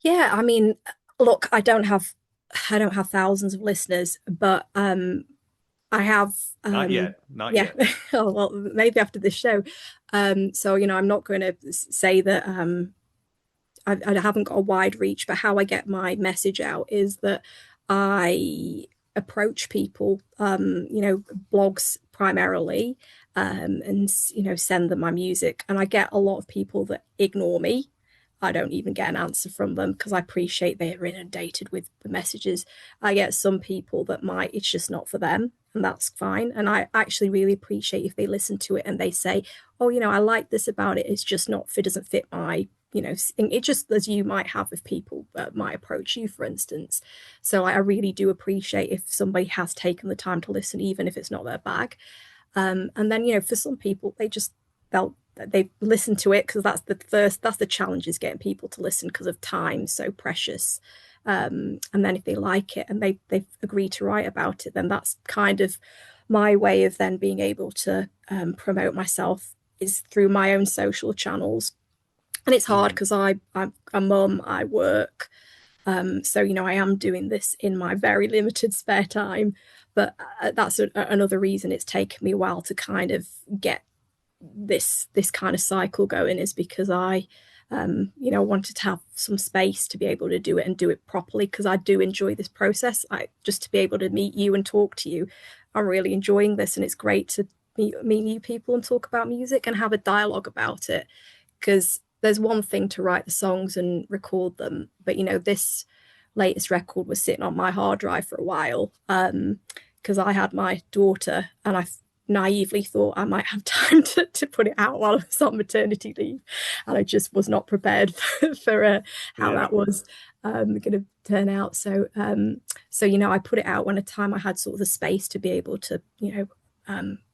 Yeah. I mean, look, I don't have thousands of listeners, but I have, Not yet, not yeah. yet. Oh, well, maybe after this show. So, I'm not going to say that I haven't got a wide reach, but how I get my message out is that I approach people, blogs primarily, and, send them my music. And I get a lot of people that ignore me. I don't even get an answer from them because I appreciate they're inundated with the messages. I get some people that it's just not for them. and that's fine. And I actually really appreciate if they listen to it and they say, oh, I like this about it. It's just not, it doesn't fit my, it just, as you might have with people that might approach you, for instance. So I really do appreciate if somebody has taken the time to listen, even if it's not their bag. And then, for some people, they listen to it because that's the challenge, is getting people to listen because of time, so precious. And then if they like it and they've agreed to write about it, then that's kind of my way of then being able to promote myself, is through my own social channels. And it's hard because I'm a mum, I work. So, I am doing this in my very limited spare time. But that's another reason it's taken me a while to kind of get this kind of cycle going, is because I wanted to have some space to be able to do it and do it properly, because I do enjoy this process. Just to be able to meet you and talk to you, I'm really enjoying this, and it's great to meet new people and talk about music and have a dialogue about it. Because there's one thing to write the songs and record them, but this latest record was sitting on my hard drive for a while, because I had my daughter and I naively thought I might have time to put it out while I was on maternity leave, and I just was not prepared for how that was going to turn out. So I put it out when a time I had sort of the space to be able to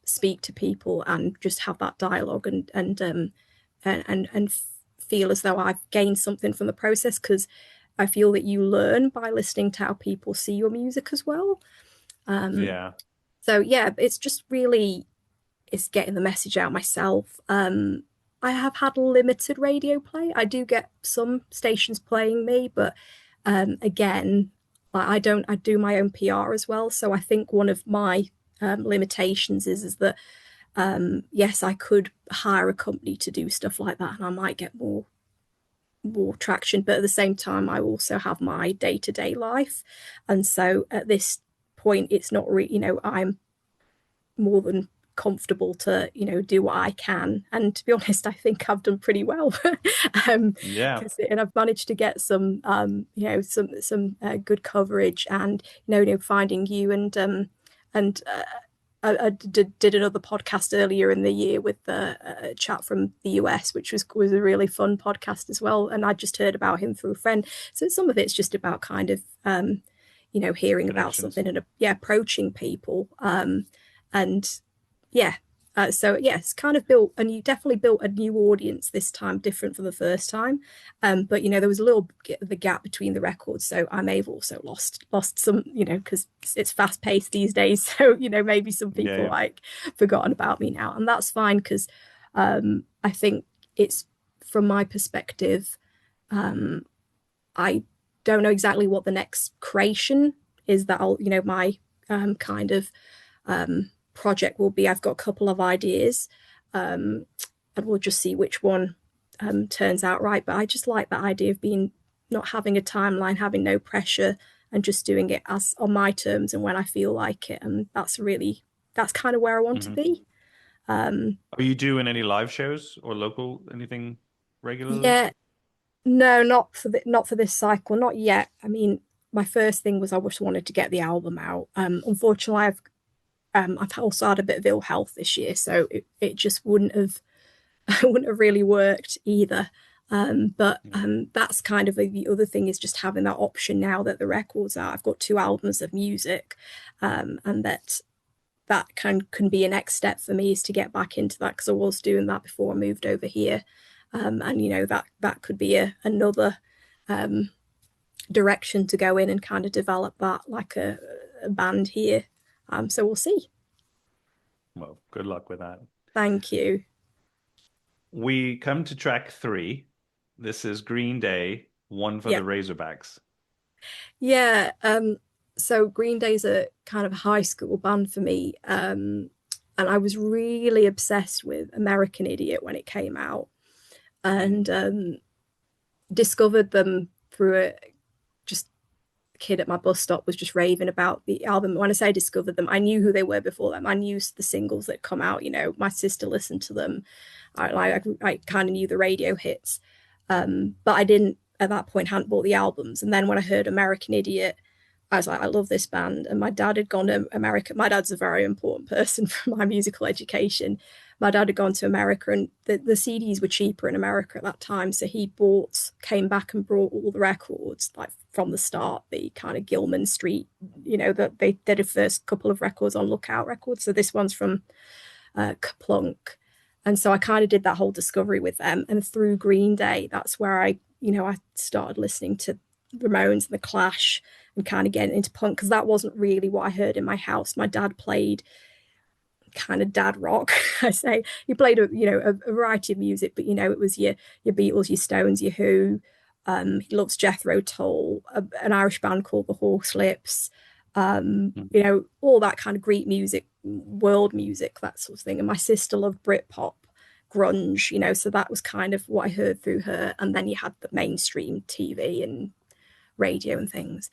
speak to people and just have that dialogue and feel as though I've gained something from the process, because I feel that you learn by listening to how people see your music as well. So it's just really, it's getting the message out myself. I have had limited radio play. I do get some stations playing me, but again, I do my own PR as well. So I think one of my limitations is that yes, I could hire a company to do stuff like that, and I might get more traction. But at the same time, I also have my day-to-day life, and so at this point, it's not really, I'm more than comfortable to do what I can, and to be honest, I think I've done pretty well. And I've managed to get some some good coverage, and finding you, and I did another podcast earlier in the year with a chat from the US, which was a really fun podcast as well, and I just heard about him through a friend. So some of it's just about kind of hearing about something and approaching people, it's kind of built, and you definitely built a new audience this time, different from the first time. But there was a little bit of a gap between the records, so I may have also lost some, because it's fast paced these days. So maybe some people forgotten about me now, and that's fine, because I think it's, from my perspective, I don't know exactly what the next creation is that I'll my kind of project will be. I've got a couple of ideas, and we'll just see which one turns out right. But I just like that idea of not having a timeline, having no pressure, and just doing it as on my terms and when I feel like it. And that's kind of where I want to be. Are you doing any live shows or local anything regularly? Yeah, no, not for this cycle, not yet. I mean, my first thing was I just wanted to get the album out. Unfortunately, I've also had a bit of ill health this year, so it just wouldn't have really worked either. But that's kind of the other thing, is just having that option now that the records are. I've got 2 albums of music, and that can be a next step for me, is to get back into that, because I was doing that before I moved over here, and that could be another direction to go in and kind of develop that like a band here. So we'll see. Well, good luck with that. Thank you. We come to track 3. This is Green Day, One for the Razorbacks. Yeah. So Green Day's a kind of high school band for me. And I was really obsessed with American Idiot when it came out, and discovered them through kid at my bus stop was just raving about the album. When I say discovered them, I knew who they were before them. I knew the singles that come out. My sister listened to them. I kind of knew the radio hits, but I didn't at that point, hadn't bought the albums. And then when I heard American Idiot I was like, I love this band. And my dad had gone to America. My dad's a very important person for my musical education. My dad had gone to America, and the CDs were cheaper in America at that time. So he came back and brought all the records, like from the start, the kind of Gilman Street, that they did a first couple of records on Lookout Records. So this one's from Kaplunk. And so I kind of did that whole discovery with them. And through Green Day, that's where I started listening to Ramones and The Clash and kind of getting into punk, because that wasn't really what I heard in my house. My dad played kind of dad rock. I say he played a variety of music, but it was your Beatles, your Stones, your Who. He loves Jethro Tull, an Irish band called the Horselips. All that kind of Greek music, world music, that sort of thing. And my sister loved Britpop, grunge, so that was kind of what I heard through her. And then you had the mainstream TV and radio and things.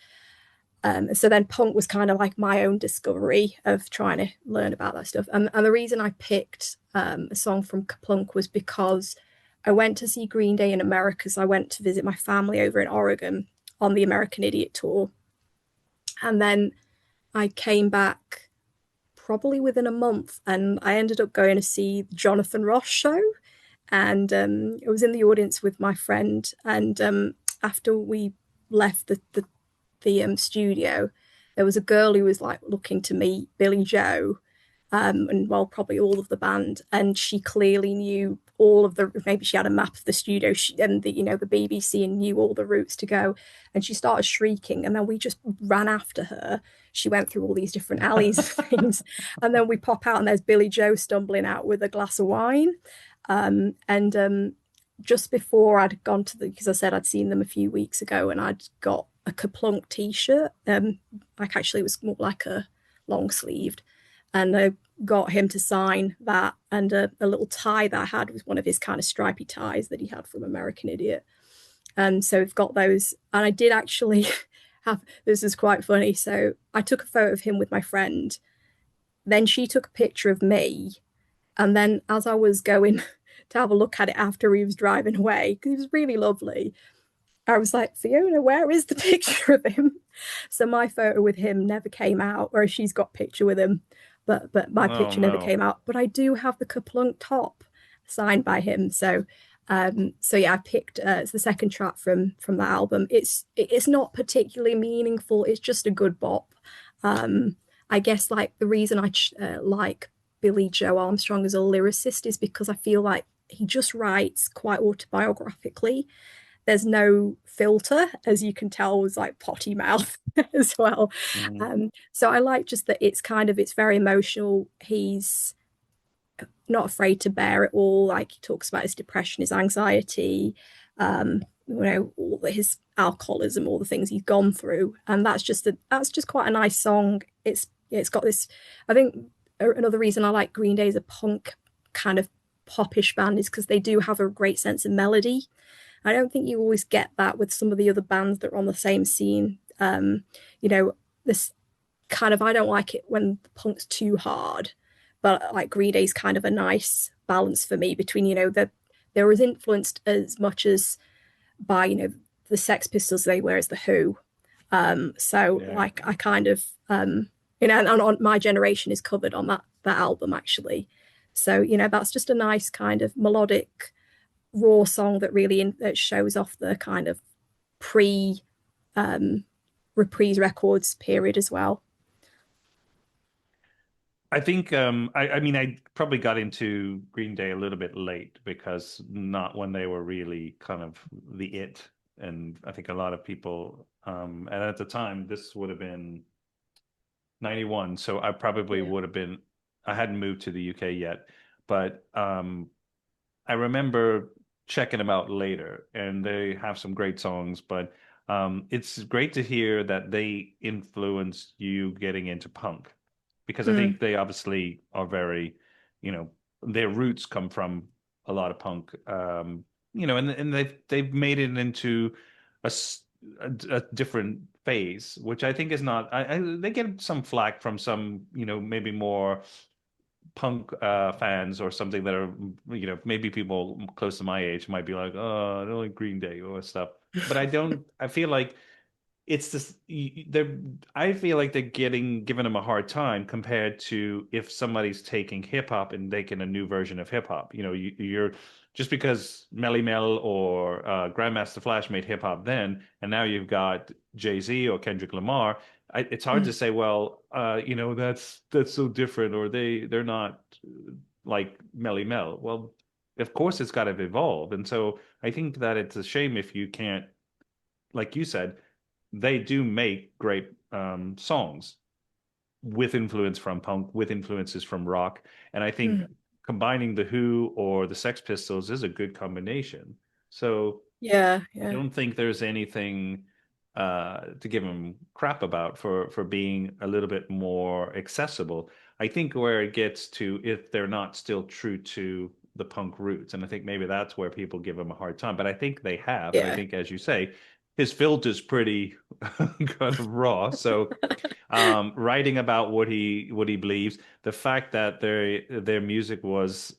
So then punk was kind of like my own discovery of trying to learn about that stuff. And the reason I picked a song from Kaplunk was because I went to see Green Day in America. So I went to visit my family over in Oregon on the American Idiot tour. And then I came back probably within a month, and I ended up going to see the Jonathan Ross show. And I was in the audience with my friend. And after we left the studio, there was a girl who was like looking to meet Billy Joe, and well, probably all of the band, and she clearly knew all of the. Maybe she had a map of the studio and the BBC, and knew all the routes to go. And she started shrieking, and then we just ran after her. She went through all these different alleys and things, and then we pop out, and there's Billy Joe stumbling out with a glass of wine, and just before I'd gone to because I said I'd seen them a few weeks ago, and I'd got a Kaplunk t-shirt. Like actually it was more like a long sleeved, and I got him to sign that, and a little tie that I had was one of his kind of stripy ties that he had from American Idiot. And so we've got those, and I did actually have, this is quite funny. So I took a photo of him with my friend, then she took a picture of me, and then as I was going to have a look at it after he was driving away, because he was really lovely, I was like, Fiona, where is the picture of him? So my photo with him never came out, whereas she's got a picture with him, but my Oh picture never no. came out. But I do have the Kaplunk top signed by him. So yeah, I picked it's the second track from that album. It's not particularly meaningful. It's just a good bop. I guess like the reason I like Billy Joe Armstrong as a lyricist is because I feel like he just writes quite autobiographically. There's no filter, as you can tell, was like potty mouth as well. Mhm. So I like just that it's very emotional. He's not afraid to bear it all. Like he talks about his depression, his anxiety, all his alcoholism, all the things he's gone through, and that's just quite a nice song. It's got this. I think another reason I like Green Day as a punk kind of popish band is because they do have a great sense of melody. I don't think you always get that with some of the other bands that are on the same scene. This kind of, I don't like it when the punk's too hard, but like Green Day's kind of a nice balance for me between, that they was influenced as much as by, the Sex Pistols they were as the Who. So Yeah. like I kind of, and on My Generation is covered on that album actually. So, that's just a nice kind of melodic, raw song that really that shows off the kind of pre Reprise Records period as well. I think I mean I probably got into Green Day a little bit late because not when they were really kind of the it. And I think a lot of people and at the time this would have been 91, so I probably Yeah. would have been I hadn't moved to the UK yet, but I remember checking them out later, and they have some great songs. But it's great to hear that they influenced you getting into punk, because I Mm. think they obviously are very, you know, their roots come from a lot of punk, and they've made it into a, a different phase, which I think is not. They get some flack from some, maybe more punk fans or something that are, maybe people close to my age might be like, oh, I don't like Green Day or stuff. But I don't, I feel like it's this they're I feel like they're getting giving them a hard time compared to if somebody's taking hip hop and making a new version of hip hop. You're just because Melly Mel or Grandmaster Flash made hip hop then, and now you've got Jay-Z or Kendrick Lamar. It's hard to Mm. say, well, that's so different, or they're not like Melly Mel. Well, of course it's got to evolve, and so I think that it's a shame if you can't, like you said, they do make great songs with influence from punk, with influences from rock, and I think Mm. combining the Who or the Sex Pistols is a good combination. So Yeah, I yeah. don't think there's anything to give them crap about for being a little bit more accessible. I think where it gets to if they're not still true to the punk roots, and I think maybe that's where people give them a hard time. But I think they have, and I Yeah. think, as you say, his filter's pretty kind of raw. So writing about what he believes, the fact that their music was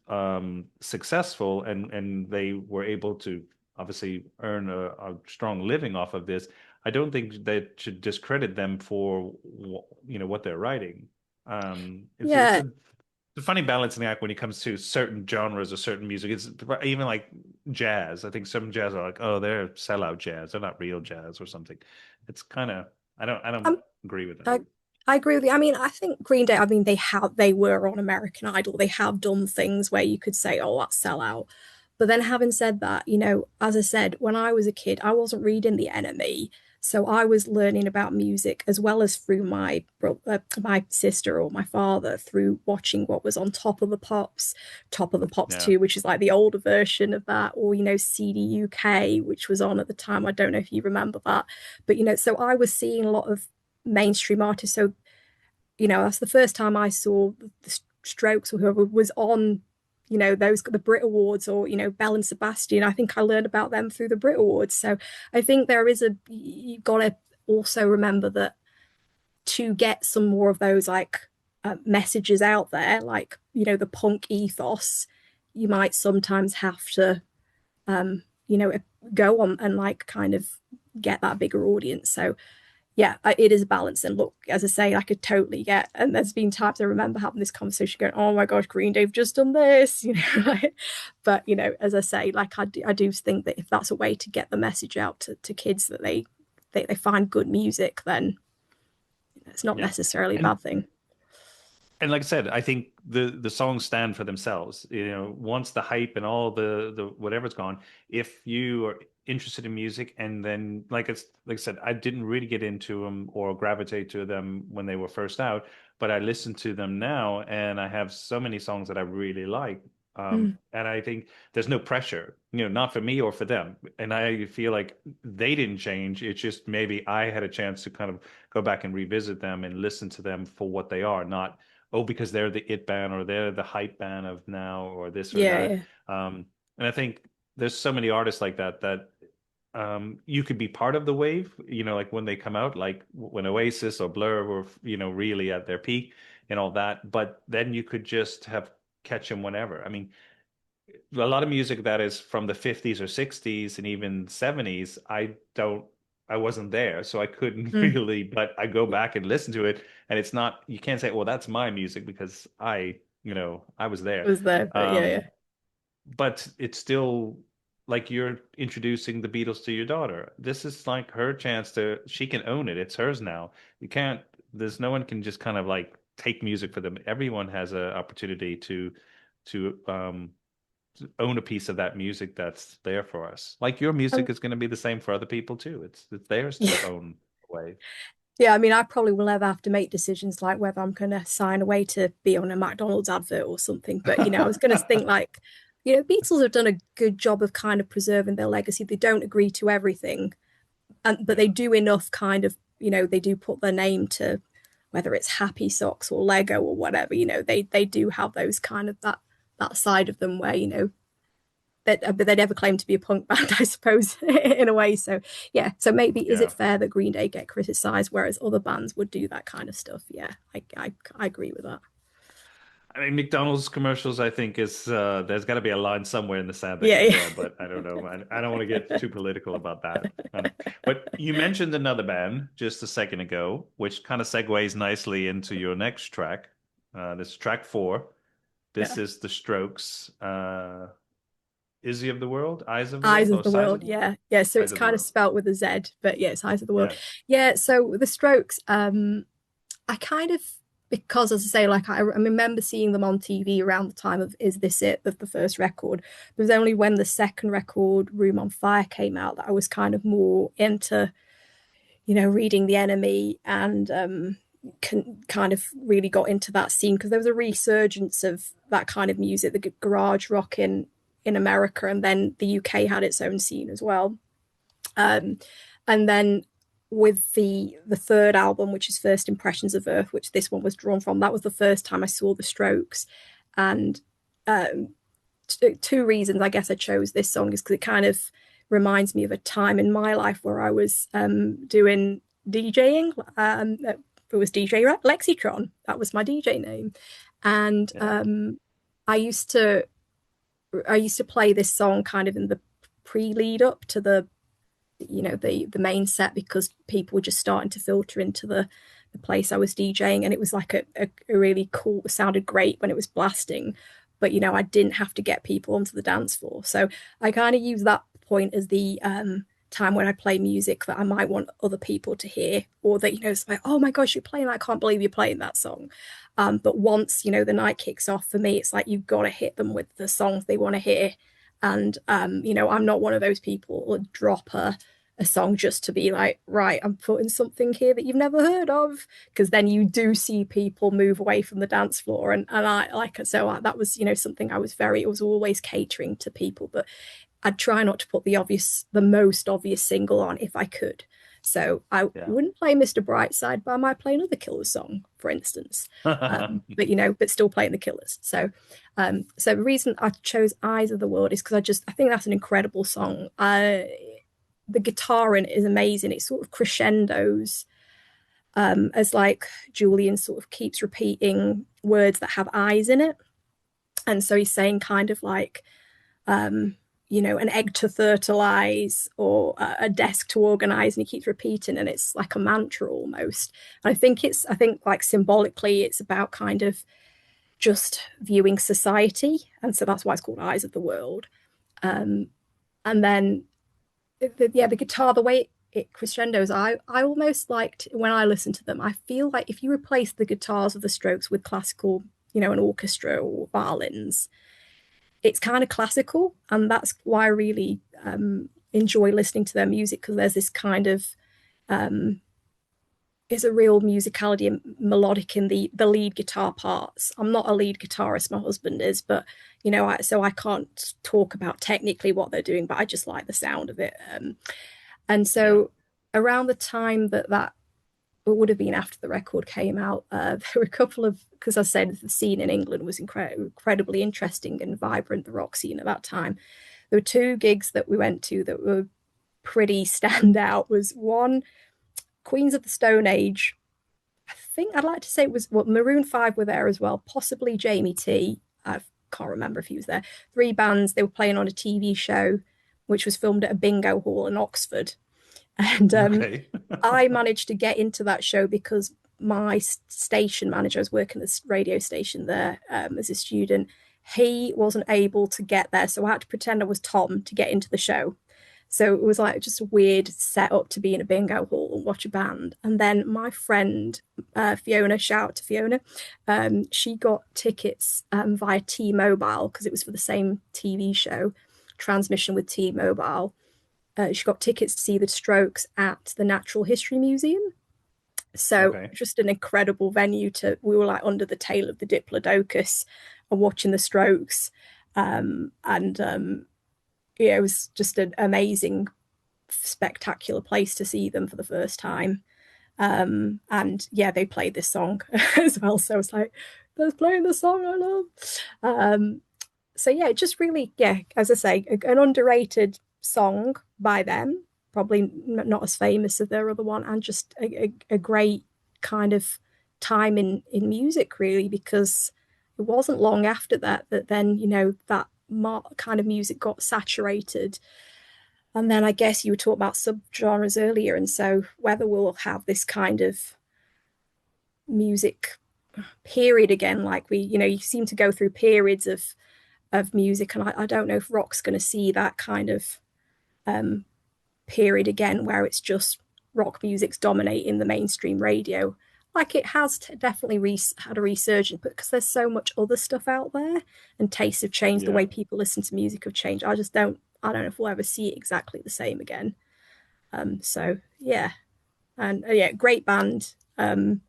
successful and they were able to obviously earn a strong living off of this. I don't think that should discredit them for what they're writing. It's Yeah. a funny balancing act when it comes to certain genres or certain music. It's even like jazz. I think some jazz are like, oh, they're sellout jazz. They're not real jazz or something. It's kind of I don't Um, agree with that. I I agree with you. I mean, I think Green Day, I mean, they were on American Idol. They have done things where you could say, oh, that's sellout. But then having said that, as I said, when I was a kid, I wasn't reading the enemy. So I was learning about music as well as through my sister or my father through watching what was on Top of the Pops Yeah, 2, which is like the older version of that, or CD UK, which was on at the time. I don't know if you remember that. But so I was seeing a lot of mainstream artists. So, that's the first time I saw the Strokes or whoever was on, those the Brit Awards or, Bell and Sebastian. I think I learned about them through the Brit Awards. So I think you've got to also remember that to get some more of those like messages out there, like, the punk ethos, you might sometimes have to, you know, go on and like kind of get that bigger audience. So yeah, it is a balance. And look, as I say, I could totally get. And there's been times I remember having this conversation, going, "Oh my gosh, Green Day've just done this," Like, but as I say, like I do think that if that's a way to get the message out to kids that they find good music, then it's not yeah. necessarily a And bad thing. and like I said, I think the songs stand for themselves. Once the hype and all the whatever's gone, if you are interested in music, and then like I said, I didn't really get into them or gravitate to them when they were first out, but I listen to them now, and I have so many songs that I really like. Mm. And I think there's no pressure, not for me or for them. And I feel like they didn't change. It's just maybe I had a chance to kind of go back and revisit them and listen to them for what they are, not because they're the it band or they're the hype band of now or this or Yeah, that. yeah. And I think there's so many artists like that you could be part of the wave, like when they come out, like when Oasis or Blur were, really at their peak and all that. But then you could just have catch them whenever. I mean, a lot of music that is from the 50s or 60s and even 70s, I wasn't there, so I couldn't Mm. really, but I go back and listen to it, and it's not, you can't say, well, that's my music because I was It there. was there, but yeah, Um, yeah. but it's still like you're introducing the Beatles to your daughter. This is like her chance she can own it. It's hers now. You can't, there's no one can just kind of like take music for them. Everyone has an opportunity to own a piece of that music that's there for us. Like your music Um, is going to be the same for other people too. It's theirs yeah. to own away. Yeah, I mean, I probably will never have to make decisions like whether I'm going to sign away to be on a McDonald's advert or something. But, I was going to think like, Beatles have done a good job of kind of preserving their legacy. They don't agree to everything, but they Yeah, do enough kind of, they do put their name to whether it's Happy Socks or Lego or whatever, they do have those kind of that side of them where, but they never claim to be a punk band, I suppose, in a way. So yeah, so maybe is it yeah. fair that Green Day get criticised, whereas other bands would do that kind of stuff? Yeah, I agree with that. I mean, McDonald's commercials, I think is there's got to be a line somewhere in the sound that Yeah, goes yeah. there, but I don't know. I don't want to get too political about that. But you mentioned another band just a second ago, which kind of segues nicely into your next track. This is track four. This Yeah. is The Strokes. Izzy of the World, Eyes of the Eyes World, of or the Size of World, the World? yeah. Yeah, so Eyes it's of the kind of World. spelt with a Z, but yeah, it's Eyes of the World. Yeah. Yeah, so the Strokes, I kind of, because as I say, like I remember seeing them on TV around the time of Is This It, the first record. It was only when the second record, Room on Fire, came out that I was kind of more into, reading The Enemy and kind of really got into that scene because there was a resurgence of that kind of music, the garage rock in America, and then the UK had its own scene as well. Um, and then with the third album, which is First Impressions of Earth, which this one was drawn from, that was the first time I saw the Strokes. And um, two reasons I guess I chose this song is because it kind of reminds me of a time in my life where I was doing DJing. It was DJ Lexytron. That was my DJ name, and Yeah. I used to I used to play this song kind of in the pre-lead up to the main set because people were just starting to filter into the place I was DJing, and it was like a really cool. It sounded great when it was blasting, but I didn't have to get people onto the dance floor, so I kind of use that point as the time when I play music that I might want other people to hear, or that it's like, oh my gosh, you're playing that! I can't believe you're playing that song. But once the night kicks off, for me, it's like you've got to hit them with the songs they want to hear. And I'm not one of those people who would drop a song just to be like, right, I'm putting something here that you've never heard of, because then you do see people move away from the dance floor, and I like it. So that was something it was always catering to people, but I'd try not to put the most obvious single on if I could. So I Yeah. wouldn't play Mr. Brightside, but I might play another Killers song, for instance. But still playing the Killers. So the reason I chose Eyes of the World is because I think that's an incredible song. The guitar in it is amazing. It sort of crescendos as like Julian sort of keeps repeating words that have eyes in it. And so he's saying kind of like, an egg to fertilize or a desk to organize, and he keeps repeating, and it's like a mantra almost. And I think like symbolically, it's about kind of just viewing society. And so that's why it's called Eyes of the World. And then the guitar, the way it crescendos, I almost liked when I listen to them. I feel like if you replace the guitars of the Strokes with classical, an orchestra or violins, it's kind of classical, and that's why I really enjoy listening to their music, because there's this kind of is a real musicality and melodic in the lead guitar parts. I'm not a lead guitarist, my husband is, but so I can't talk about technically what they're doing, but I just like the sound of it. And Yeah. so around the time that it would have been after the record came out, there were a couple of, because I said the scene in England was incredibly interesting and vibrant, the rock scene at that time. There were two gigs that we went to that were pretty standout. Was one, Queens of the Stone Age. I think I'd like to say it was Maroon 5 were there as well, possibly Jamie T. I can't remember if he was there. Three bands, they were playing on a TV show, which was filmed at a bingo hall in Oxford. And Okay. I managed to get into that show because my station manager, I was working at this radio station there as a student, he wasn't able to get there. So I had to pretend I was Tom to get into the show. So it was like just a weird setup to be in a bingo hall and watch a band. And then my friend Fiona, shout out to Fiona, she got tickets via T-Mobile because it was for the same TV show, transmission with T-Mobile. She got tickets to see the Strokes at the Natural History Museum. So Okay. just an incredible venue we were like under the tail of the Diplodocus and watching the Strokes. It was just an amazing, spectacular place to see them for the first time. And yeah, they played this song as well. So it's like, they're playing the song I love. So yeah, just really, yeah, as I say, an underrated song by them, probably not as famous as their other one, and just a great kind of time in music, really, because it wasn't long after that then, that kind of music got saturated. And then I guess you were talking about subgenres earlier. And so whether we'll have this kind of music period again, like you seem to go through periods of music. And I don't know if rock's going to see that kind of period again where it's just rock music's dominating the mainstream radio. Like it has definitely had a resurgence, but because there's so much other stuff out there and tastes have changed, the Yeah. way people listen to music have changed. I don't know if we'll ever see it exactly the same again. So yeah, and yeah, great band. And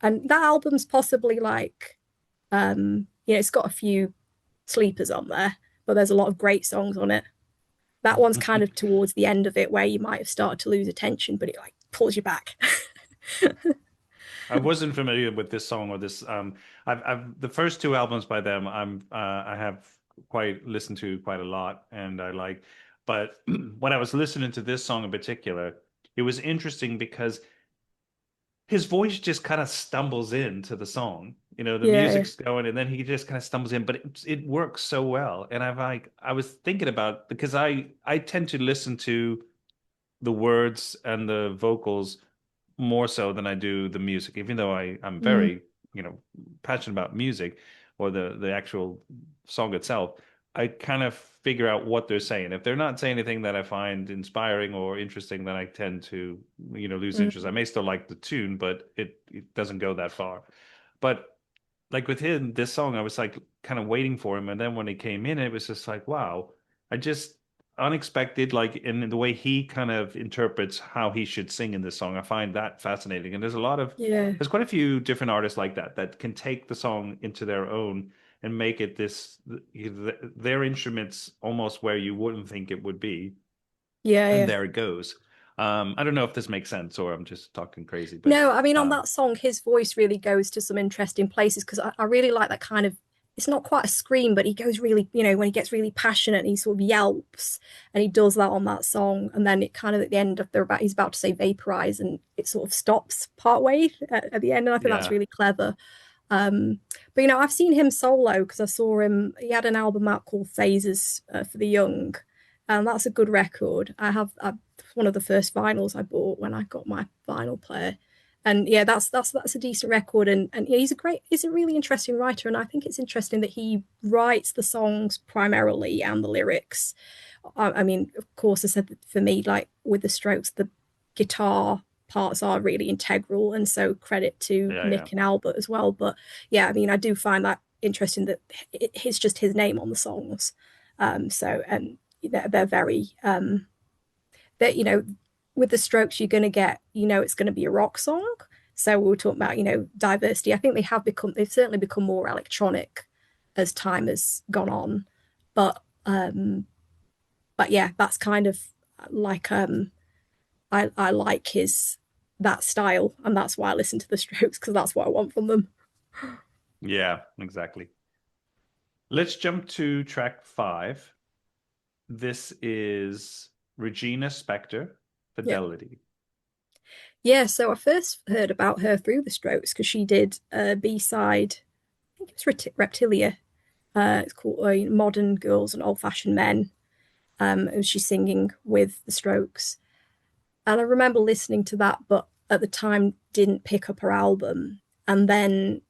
that album's possibly like, it's got a few sleepers on there, but there's a lot of great songs on it. That one's kind of towards the end of it where you might have started to lose attention, but it like pulls you back. I wasn't familiar with this song or this. I've the first two albums by them. I have quite listened to quite a lot, and I like. But when I was listening to this song in particular, it was interesting because his voice just kind of stumbles into the song. The Yeah, music's going, and then he just kind of stumbles in, but it works so well. And I was thinking about because I tend to listen to the words and the vocals more so than I do the music, even though I'm mm, very, passionate about music or the actual song itself. I kind of figure out what they're saying. If they're not saying anything that I find inspiring or interesting, then I tend to, lose interest. I mm, may still like the tune, but it doesn't go that far. But like with him, this song, I was like kind of waiting for him, and then when he came in, it was just like, wow, I just unexpected, like in the way he kind of interprets how he should sing in this song. I find that fascinating, and yeah, there's quite a few different artists like that can take the song into their own and make it their instruments almost where you wouldn't think it would be, yeah, and yeah. there it goes. I don't know if this makes sense or I'm just talking crazy, but No, I mean, on um, that song, his voice really goes to some interesting places because I really like that kind of. It's not quite a scream, but he goes really, when he gets really passionate, he sort of yelps, and he does that on that song. And then it kind of at the end of he's about to say vaporize, and it sort of stops partway at the end. And I think that's yeah, really clever. But I've seen him solo because I saw him. He had an album out called Phases for the Young, and that's a good record. One of the first vinyls I bought when I got my vinyl player, and yeah, that's a decent record. And yeah, he's a really interesting writer, and I think it's interesting that he writes the songs primarily and the lyrics. I mean, of course, I said that for me, like with the Strokes, the guitar parts are really integral, and so credit to yeah, yeah. Nick and Albert as well. But yeah, I mean, I do find that interesting that it's just his name on the songs. So and they're very that with the Strokes you're going to get it's going to be a rock song. So we were talking about diversity. I think they've certainly become more electronic as time has gone on, but yeah, that's kind of like I like his that style, and that's why I listen to the Strokes because that's what I want from them. Yeah, exactly. Let's jump to track 5. This is Regina Spektor, Yeah, Fidelity. yeah. So I first heard about her through the Strokes because she did a B-side. I think it was Reptilia. It's called Modern Girls and Old Fashioned Men. And she's singing with the Strokes. And I remember listening to that, but at the time didn't pick up her album. And then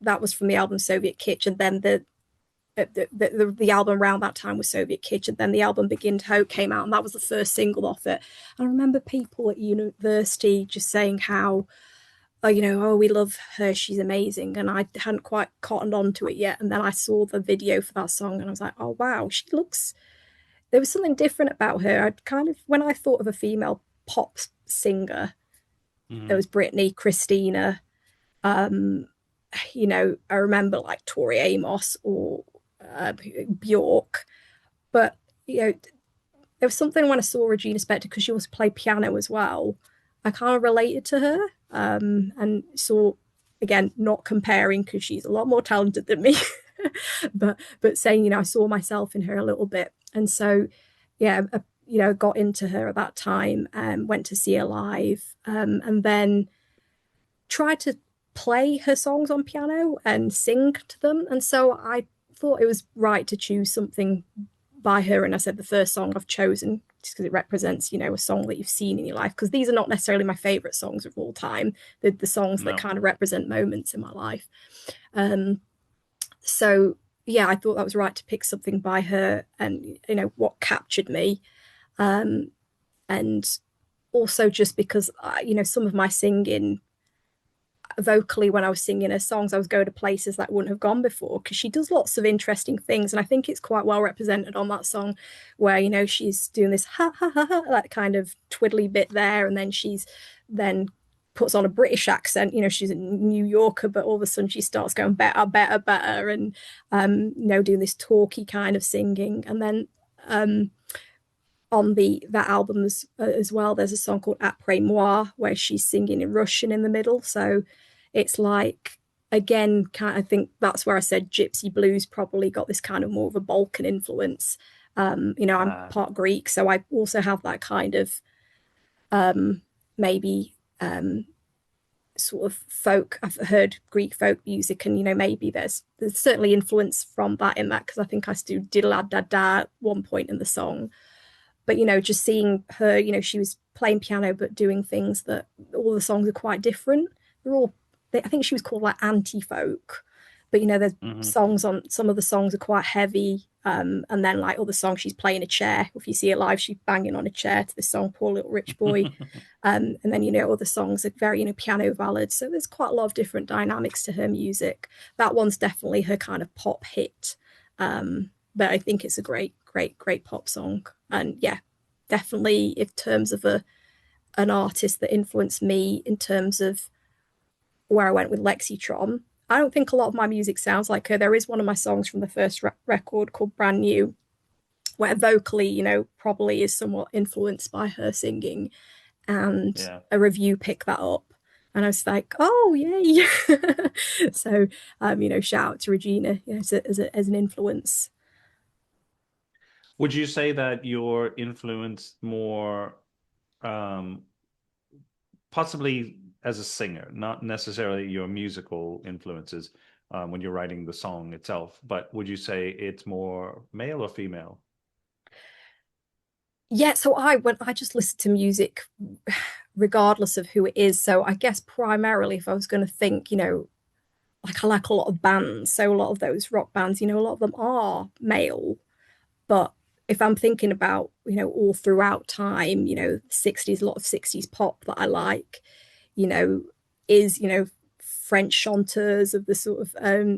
that was from the album Soviet Kitsch, and then the album around that time was Soviet Kitsch, and then the album Begin to Hope came out, and that was the first single off it. I remember people at university just saying how, oh, we love her, she's amazing, and I hadn't quite cottoned on to it yet. And then I saw the video for that song, and I was like, oh wow, she looks. There was something different about her. I'd kind of when I thought of a female pop singer, there Mhm. was Britney, Christina. Um, I remember like Tori Amos or Bjork, but there was something when I saw Regina Spektor because she also played piano as well. I kind of related to her, and saw again not comparing because she's a lot more talented than me, but saying I saw myself in her a little bit, and so yeah, got into her at that time and went to see her live, and then tried to play her songs on piano and sing to them. And so I thought it was right to choose something by her. And I said the first song I've chosen just because it represents, a song that you've seen in your life. Because these are not necessarily my favorite songs of all time. They're the songs that kind of represent moments in my life. So yeah, I thought that was right to pick something by her, and what captured me, and also just because some of my singing vocally when I was singing her songs, I was going to places that I wouldn't have gone before because she does lots of interesting things. And I think it's quite well represented on that song where, she's doing this ha ha ha ha, that kind of twiddly bit there. And then she's then puts on a British accent. She's a New Yorker, but all of a sudden she starts going better, better, better. And, doing this talky kind of singing. And then on that album as well, there's a song called Après Moi where she's singing in Russian in the middle. So it's like, again, I think that's where I said gypsy blues probably got this kind of more of a Balkan influence. I'm part Greek, so I also have that kind of maybe sort of folk. I've heard Greek folk music, and maybe there's certainly influence from that in that, because I think I do diddle da da at one point in the song. But just seeing her, she was playing piano but doing things that all the songs are quite different. I think she was called like anti-folk, but there's songs on, some of the songs are quite heavy, and then like other songs she's playing a chair. If you see it live, she's banging on a chair to this song Poor Little Rich Boy. And then other songs are very piano ballads, so there's quite a lot of different dynamics to her music. That one's definitely her kind of pop hit, but I think it's a great pop song. And yeah, definitely in terms of an artist that influenced me in terms of where I went with Lexytron. I don't think a lot of my music sounds like her. There is one of my songs from the first record called Brand New, where vocally, probably is somewhat influenced by her singing. And a review picked that up. And I was like, oh, yay. So, shout out to Regina as an influence. Would you say that you're influenced more, possibly as a singer, not necessarily your musical influences when you're writing the song itself, but would you say it's more male or female? Yeah, so when I just listen to music regardless of who it is. So I guess primarily if I was going to think, like I like a lot of bands, so a lot of those rock bands, a lot of them are male. But if I'm thinking about, all throughout time, 60s, a lot of 60s pop that I like, is, French chanteurs of the sort of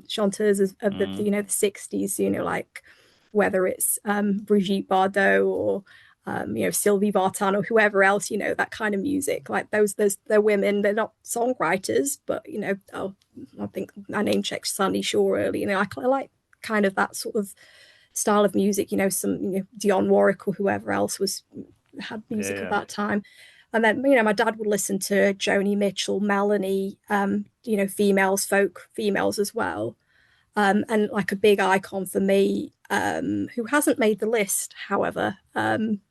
chanteurs of the, the 60s, like whether it's Brigitte Bardot or, Sylvie Vartan or whoever else, that kind of music. Like they're women, they're not songwriters, but, I think I name checked Sandy Shaw early, I like kind of that sort of style of music, some Dionne Warwick or whoever else had music at that time. And then my dad would listen to Joni Mitchell, Melanie, folk females as well, and like a big icon for me, who hasn't made the list, however,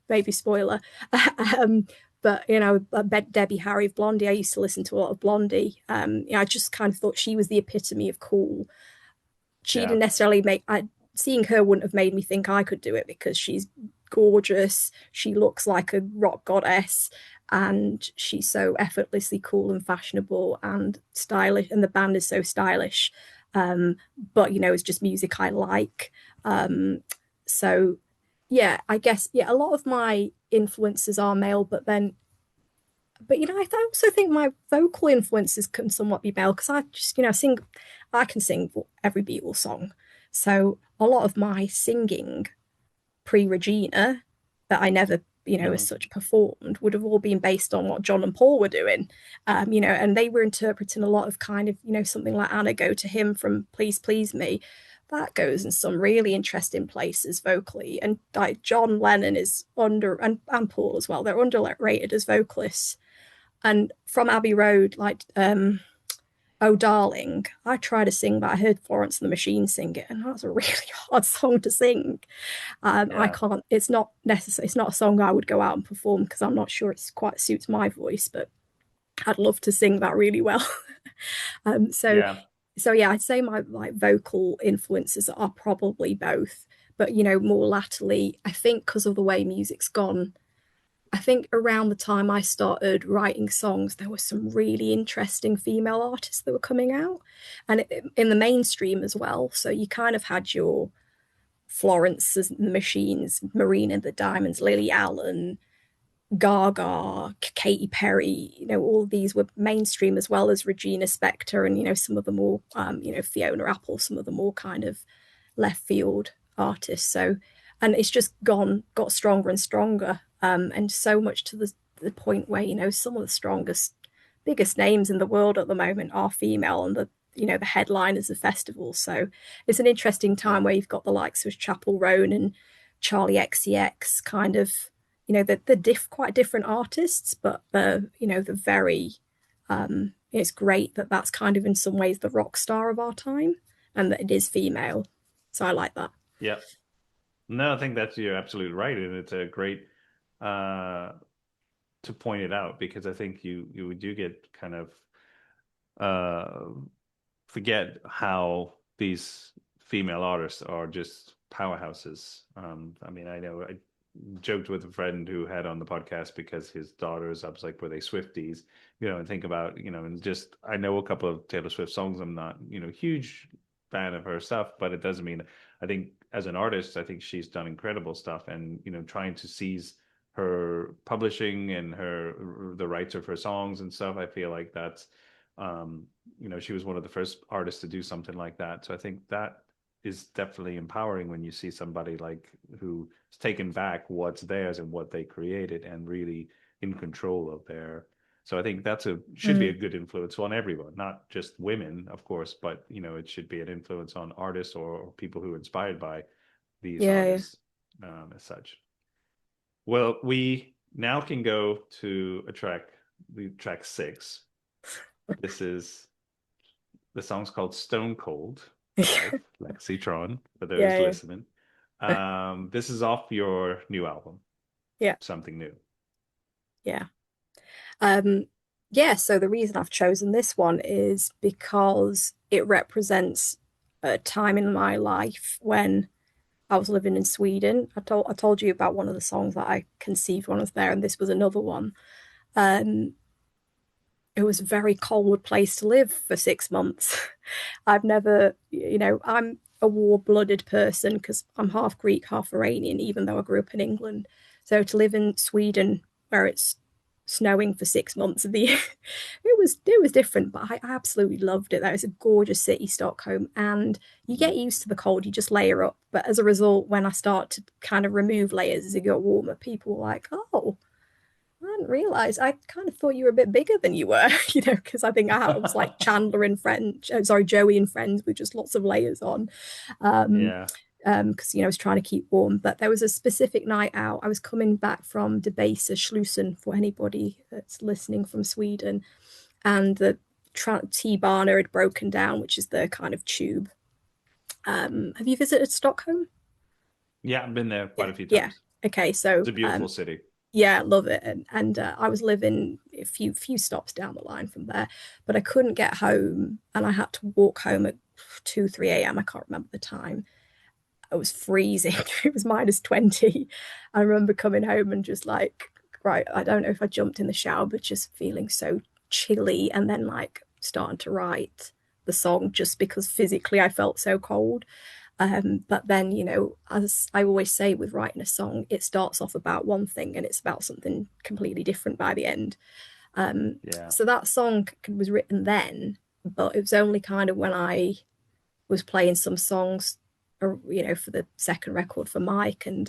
maybe spoiler, but Debbie Harry of Blondie. I used to listen to a lot of Blondie. I just kind of thought she was the epitome of cool. She didn't necessarily seeing her wouldn't have made me think I could do it, because she's gorgeous, she looks like a rock goddess, and she's so effortlessly cool and fashionable and stylish, and the band is so stylish. But it's just music I like. So yeah, I guess a lot of my influences are male, but I also think my vocal influences can somewhat be male, because I just I can sing every Beatles song. So a lot of my singing pre-Regina that I never, as such performed, would have all been based on what John and Paul were doing, and they were interpreting a lot of kind of, something like Anna Go to Him from Please Please Me. That goes in some really interesting places vocally. And like John Lennon is and Paul as well, they're underrated as vocalists. And from Abbey Road, like Oh Darling, I tried to sing, but I heard Florence and the Machine sing it, and that's a really hard song to sing. I can't, it's not necessary, it's not a song I would go out and perform, because I'm not sure it's quite suits my voice, but I'd love to sing that really well. um, so Yeah. so yeah, I'd say my like vocal influences are probably both, but you know, more latterly, I think because of the way music's gone, I think around the time I started writing songs, there were some really interesting female artists that were coming out, and in the mainstream as well. So you kind of had your Florence and the Machines, Marina and the Diamonds, Lily Allen, Gaga, Katy Perry, you know, all these were mainstream as well as Regina Spektor and, you know, some of the more, you know, Fiona Apple, some of the more kind of left field artists. So, and it's just got stronger and stronger. And so much to the point where, you know, some of the strongest, biggest names in the world at the moment are female and you know, the headliners of festivals. So it's an interesting time Yeah. where you've got the likes of Chapel Roan and Charlie XCX kind of, you know, they're quite different artists, but you know, the very it's great that that's kind of in some ways the rock star of our time and that it is female. So I like that. Yeah. No, I think that's you're absolutely right, and it's a great uh to point it out because I think you do get kind of uh forget how these female artists are just powerhouses. I mean, I know I joked with a friend who had on the podcast because his daughters, I was like, were they Swifties? You know, and think about, you know, and just I know a couple of Taylor Swift songs. I'm not, you know, huge fan of her stuff, but it doesn't mean I think as an artist, I think she's done incredible stuff and, you know, trying to seize her publishing and her the rights of her songs and stuff. I feel like that's um, you know, she was one of the first artists to do something like that. So I think that is definitely empowering when you see somebody like who's taken back what's theirs and what they created and really in control of their. So I think that's a should be a Mm. good influence on everyone, not just women, of course, but you know, it should be an influence on artists or people who are inspired by these Yeah, yeah. artists as such. Well, we now can go to the track six. This is the song's called Stone Cold by Lexytron, for those Yeah, listening. yeah. This is off your new album, Yeah, Something New. yeah. Um, yeah, so the reason I've chosen this one is because it represents a time in my life when I was living in Sweden. I told you about one of the songs that I conceived when I was there, and this was another one. Um, it was a very cold place to live for 6 months. I've never, you know, I'm a war-blooded person because I'm half Greek, half Iranian, even though I grew up in England. So to live in Sweden where it's snowing for 6 months of the year, it was different, but I absolutely loved it. That was a gorgeous city, Stockholm, and you get used to the cold, you just layer up. But as a result, when I start to kind of remove layers as it got warmer, people were like, "Oh, I didn't realize. I kind of thought you were a bit bigger than you were," you know, because I think I was like Chandler in Friends, sorry, Joey in Friends with just lots of layers on. Um, Yeah. because you know I was trying to keep warm. But there was a specific night out. I was coming back from De Base Slusen for anybody that's listening from Sweden, and the T-Bahn had broken down, which is the kind of tube. Have you visited Stockholm? Yeah, I've been there quite Yeah, a few yeah. times. Okay, so It's a beautiful city. yeah, love it. And I was living a few stops down the line from there, but I couldn't get home, and I had to walk home at 2 3 a.m. I can't remember the time. It was freezing. It was -20. I remember coming home and just like, right, I don't know if I jumped in the shower, but just feeling so chilly, and then like starting to write the song just because physically I felt so cold. But then, you know, as I always say with writing a song, it starts off about one thing and it's about something completely different by the end. Yeah. So that song was written then, but it was only kind of when I was playing some songs, you know, for the second record for Mike, and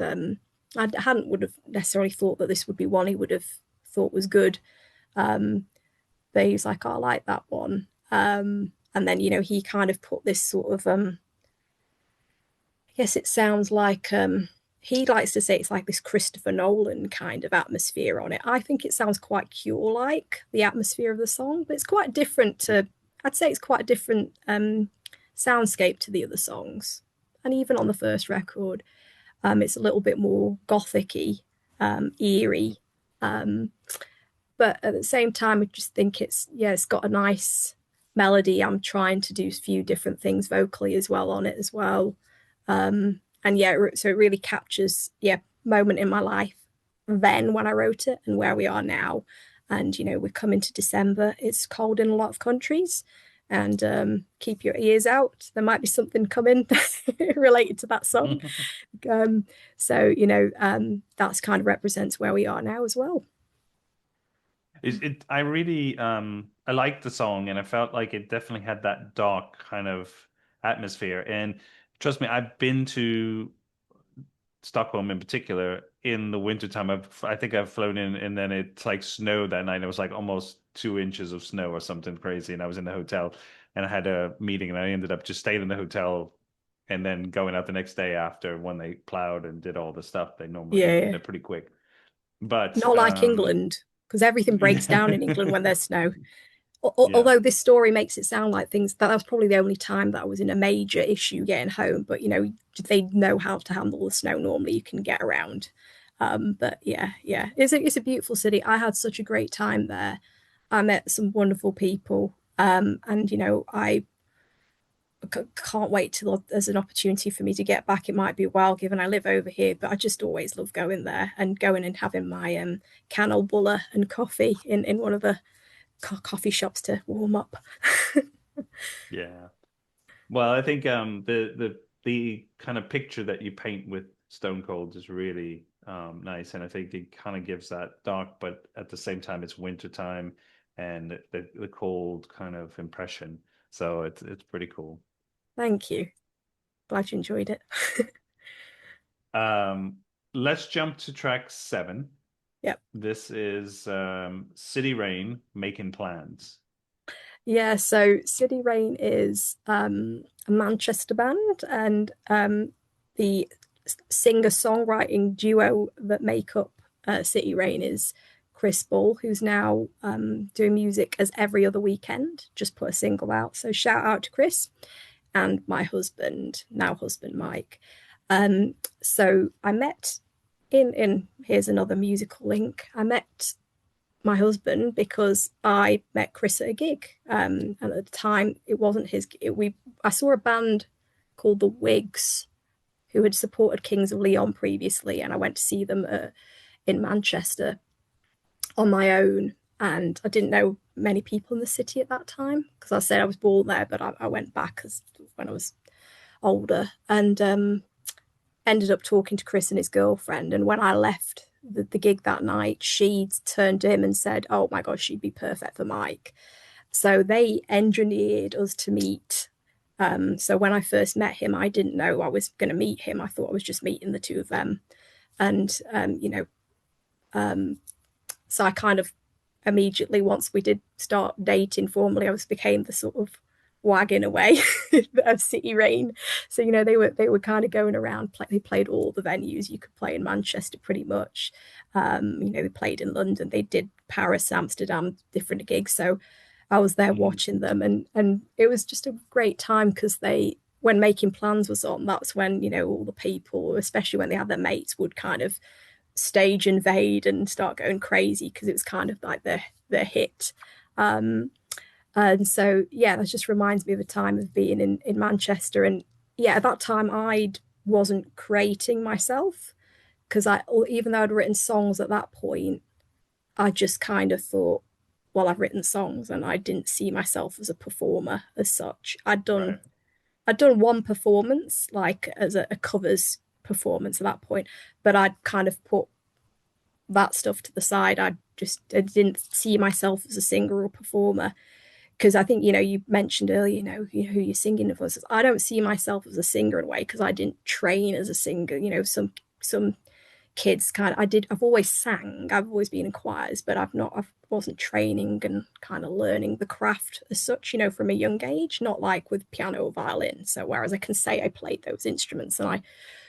I hadn't would have necessarily thought that this would be one he would have thought was good. Um, but he was like, oh, I like that one. And then, you know, he kind of put this sort of I guess it sounds like he likes to say it's like this Christopher Nolan kind of atmosphere on it. I think it sounds quite Cure like the atmosphere of the song, but it's quite different to, I'd say it's quite a different soundscape to the other songs. And even on the first record, it's a little bit more gothic-y, eerie. Um, but at the same time, I just think it's got a nice melody. I'm trying to do a few different things vocally as well on it as well. And yeah, so it really captures, moment in my life then when I wrote it and where we are now. And, we're coming to December. It's cold in a lot of countries. And keep your ears out. There might be something coming related to that song. That's kind of represents where we are now as well. I really I liked the song and I felt like it definitely had that dark kind of atmosphere. And trust me, I've been to Stockholm in particular in the wintertime. I think I've flown in and then it's like snowed that night. It was like almost 2 inches of snow or something crazy. And I was in the hotel and I had a meeting and I ended up just staying in the hotel and then going out the next day after when they plowed and did all the stuff they normally do. Yeah, They're pretty quick. But not like England, because everything breaks down in England when there's snow. yeah. Although this story makes it sound like things that was probably the only time that I was in a major issue getting home. But they know how to handle the snow. Normally, you can get around. But yeah, it's a beautiful city. I had such a great time there. I met some wonderful people, and I can't wait till there's an opportunity for me to get back. It might be a while given I live over here, but I just always love going there and going and having my cannel buller and coffee in one of the coffee shops to warm up. Yeah. Well, I think the kind of picture that you paint with Stone Cold is really nice, and I think it kind of gives that dark, but at the same time it's winter time and the cold kind of impression. So it's pretty cool. Thank you. Glad you enjoyed it. Um, let's jump to track 7. Yep. This is City Rain, Making Plans. Yeah, so City Rain is a Manchester band, and the singer-songwriting duo that make up City Rain is Chris Ball, who's now doing music as every other weekend, just put a single out. So shout out to Chris and my husband, now husband Mike. So I met in here's another musical link. I met my husband because I met Chris at a gig. And at the time, it wasn't his. I saw a band called the Wigs who had supported Kings of Leon previously, and I went to see them in Manchester on my own. And I didn't know many people in the city at that time because I said I was born there, but I went back when I was older and ended up talking to Chris and his girlfriend. And when I left the gig that night, she turned to him and said, "Oh my God, she'd be perfect for Mike." So they engineered us to meet. So when I first met him, I didn't know I was going to meet him. I thought I was just meeting the two of them. And, so I kind of immediately, once we did start dating formally, I became the sort of wagon away of City Rain. So they were kind of going around. They played all the venues you could play in Manchester, pretty much. They played in London. They did Paris, Amsterdam, different gigs. So I was there watching them, and it was just a great time because when Making Plans was on, that's when all the people, especially when they had their mates, would kind of stage invade and start going crazy because it was kind of like their hit. And so, yeah, that just reminds me of a time of being in Manchester. And yeah, at that time, I wasn't creating myself because even though I'd written songs at that point, I just kind of thought, well, I've written songs and I didn't see myself as a performer as such. Right. I'd done one performance, like as a covers performance at that point, but I'd kind of put that stuff to the side. I didn't see myself as a singer or performer because I think you mentioned earlier who you're singing for. I don't see myself as a singer in a way because I didn't train as a singer. Some kids I've always sang, I've always been in choirs, but I wasn't training and kind of learning the craft as such, from a young age, not like with piano or violin. So whereas I can say I played those instruments and I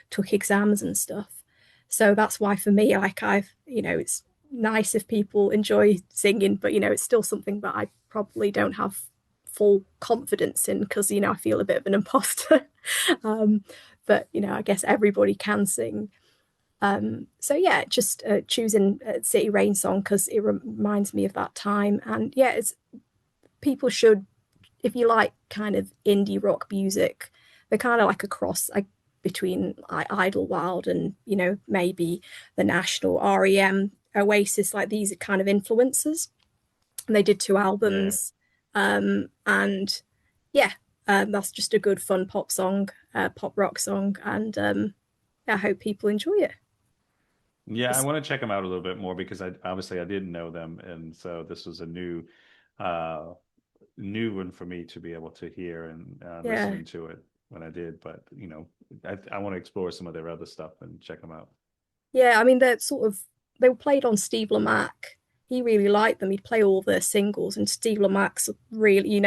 took exams and stuff. So that's why for me, like it's nice if people enjoy singing, but it's still something that I probably don't have full confidence in because I feel a bit of an imposter. But I guess everybody can sing. So yeah, just choosing City Rain song because it reminds me of that time. And yeah, it's people should, if you like kind of indie rock music, they're kind of like a cross like between like Idlewild and maybe the National, REM, Oasis. Like these are kind of influences. And they did two Yeah. albums, and yeah, that's just a good fun pop song, pop rock song, and yeah, I hope people enjoy it. Yeah, I It's, want to check them out a little bit more because I obviously I didn't know them, and so this was a uh, new one for me to be able to hear and yeah, listening to it when I did. But I want to explore some of their other stuff and check them out. yeah. I mean, they were played on Steve Lamacq. He really liked them. He'd play all the singles, and Steve Lamacq's really,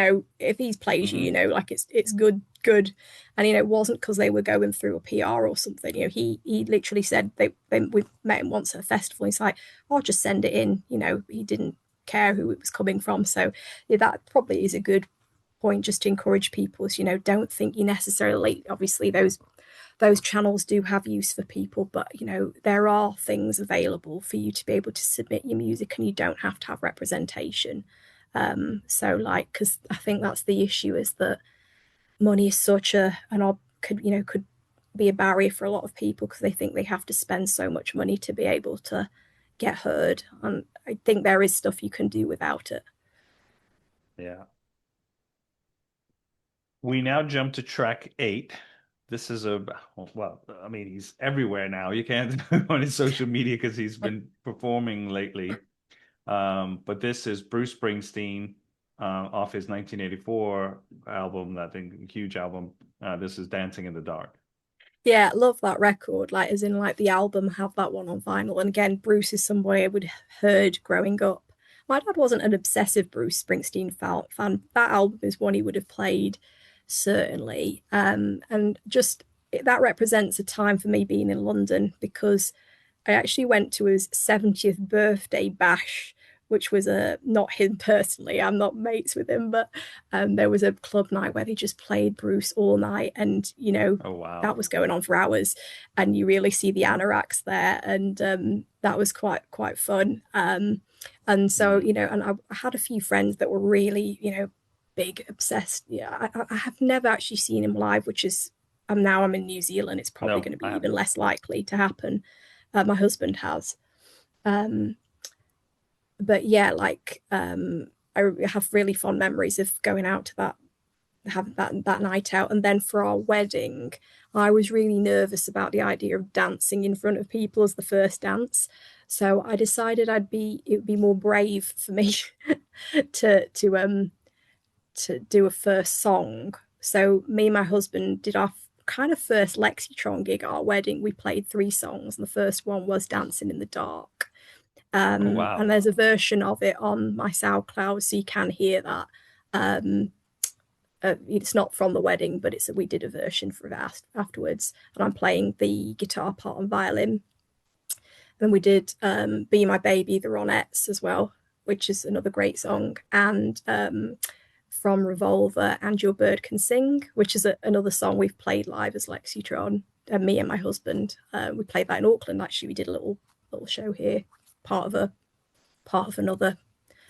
if he plays you, Hmm. like it's good, good. And it wasn't because they were going through a PR or something. He literally said we met him once at a festival. He's like, "I'll just send it in." He didn't care who it was coming from. So yeah, that probably is a good point just to encourage people. Is don't think you necessarily, obviously those channels do have use for people, but there are things available for you to be able to submit your music, and you don't have to have representation. So like, because I think that's the issue, is that money is such an ob could be a barrier for a lot of people because they think they have to spend so much money to be able to get heard. And I think there is stuff you can do without it. Yeah. We now jump to track 8. This is well, I mean, he's everywhere now. You can't on his social media because he's been performing lately. But this is Bruce Springsteen off his 1984 album, I think, huge album. This is Dancing in the Dark. Yeah, love that record. Like, as in, like the album, have that one on vinyl. And again, Bruce is somebody I would heard growing up. My dad wasn't an obsessive Bruce Springsteen fan. That album is one he would have played, certainly. And just that represents a time for me being in London because I actually went to his 70th birthday bash, which was not him personally. I'm not mates with him, but there was a club night where they just played Bruce all night, and Oh wow. that was going on for hours, and you really see the anoraks there, and that was quite fun. And so Mm. and I had a few friends that were really big obsessed. Yeah, I have never actually seen him live, which is now I'm in New Zealand. It's probably No, going to be I even haven't. less likely to happen. My husband has. Um, but yeah, like I have really fond memories of going out to having that night out, and then for our wedding, I was really nervous about the idea of dancing in front of people as the first dance. So I decided it would be more brave for me to to do a first song. So me and my husband did our kind of first Lexytron gig at our wedding. We played three songs, and the first one was Dancing in the Dark. Oh And wow. there's a version of it on my SoundCloud, so you can hear that. Um, it's not from the wedding, but we did a version for that afterwards, and I'm playing the guitar part on violin. Then we did "Be My Baby," the Ronettes as well, which is another great song, and from Revolver, "And Your Bird Can Sing," which is another song we've played live as Lexytron. Me and my husband, we played that in Auckland. Actually, we did a little show here, part of a part of another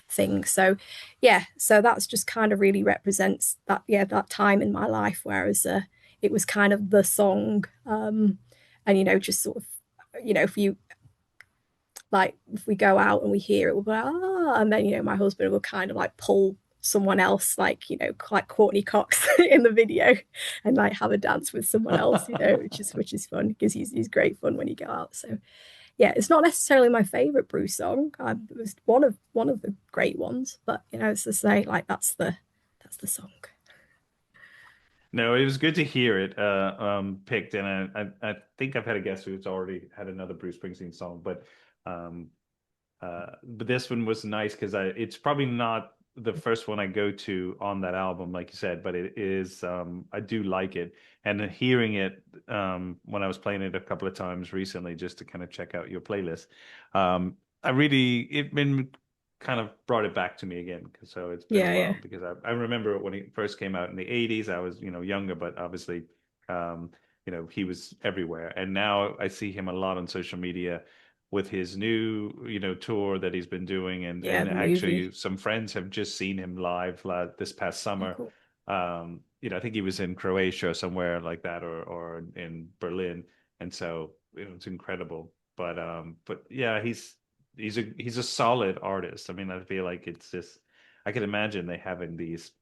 thing. So yeah, so that's just kind of really represents that time in my life, whereas it was kind of the song, and just sort of if you like if we go out and we hear it, we'll be like, and then my husband will kind of like pull someone else, like like Courtney Cox in the video, and like have a dance with someone else, which is fun because he's great fun when you go out. So yeah, it's not necessarily my favorite Bruce song. It was one of the great ones, but it's to say like that's the song. No, it was good to hear it picked, and I think I've had a guest who's already had another Bruce Springsteen song, um, but this one was nice because it's probably not the first one I go to on that album, like you said, but it is I do like it, and then hearing it when I was playing it a couple of times recently just to kind of check out your playlist, I really it been kind of brought it back to me again. So it's been a Yeah, while yeah, because I remember when it first came out in the 80s. I was younger, but obviously um, he was everywhere. And now I see him a lot on social media with his new, tour that he's been doing. Yeah, And the actually movie. some friends have just seen him live this past Oh, summer. cool. I think he was in Croatia or somewhere like that, or in Berlin. And so, it's incredible. But yeah, he's a solid artist. I mean, I feel like it's just, I can imagine they having these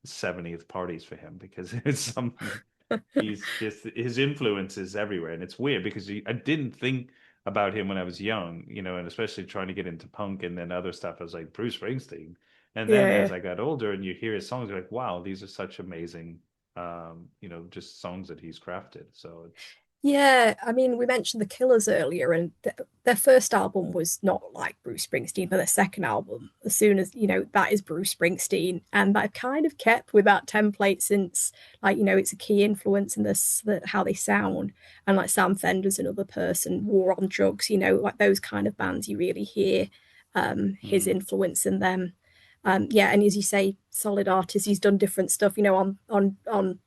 70th parties for him because it's something. He's just, his influence is everywhere, and it's weird because I didn't think about him when I was young, and especially trying to get into punk and then other stuff. I was like Bruce Springsteen, and then Yeah, as I got older and you hear his songs, you're like, wow, these are such amazing, just songs that he's crafted. So it's yeah. I mean, we mentioned the Killers earlier, and their first album was not like Bruce Springsteen, but their second album, as soon as that is Bruce Springsteen, and I've kind of kept with that template since, like, it's a key influence in this, how they sound, and like Sam Fender's another person, War on Drugs, like those kind of bands, you really hear his mm, influence in them. Yeah, and as you say, solid artist. He's done different stuff, on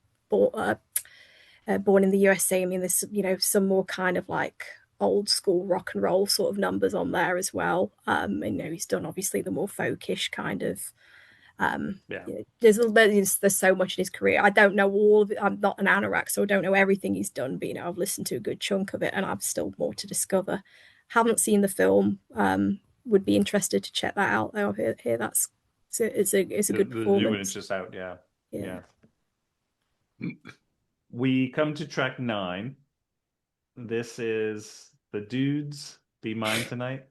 Born in the USA. I mean, there's some more kind of like old school rock and roll sort of numbers on there as well. And he's done obviously the more folkish kind of. yeah. There's so much in his career. I don't know all of it. I'm not an anorak, so I don't know everything he's done. But I've listened to a good chunk of it, and I've still more to discover. Haven't seen the film. Would be interested to check that out though. Hear that's it's a good The new one is performance. just out. Yeah, Yeah. yeah. We come to track 9. This is the dudes. Be mine tonight.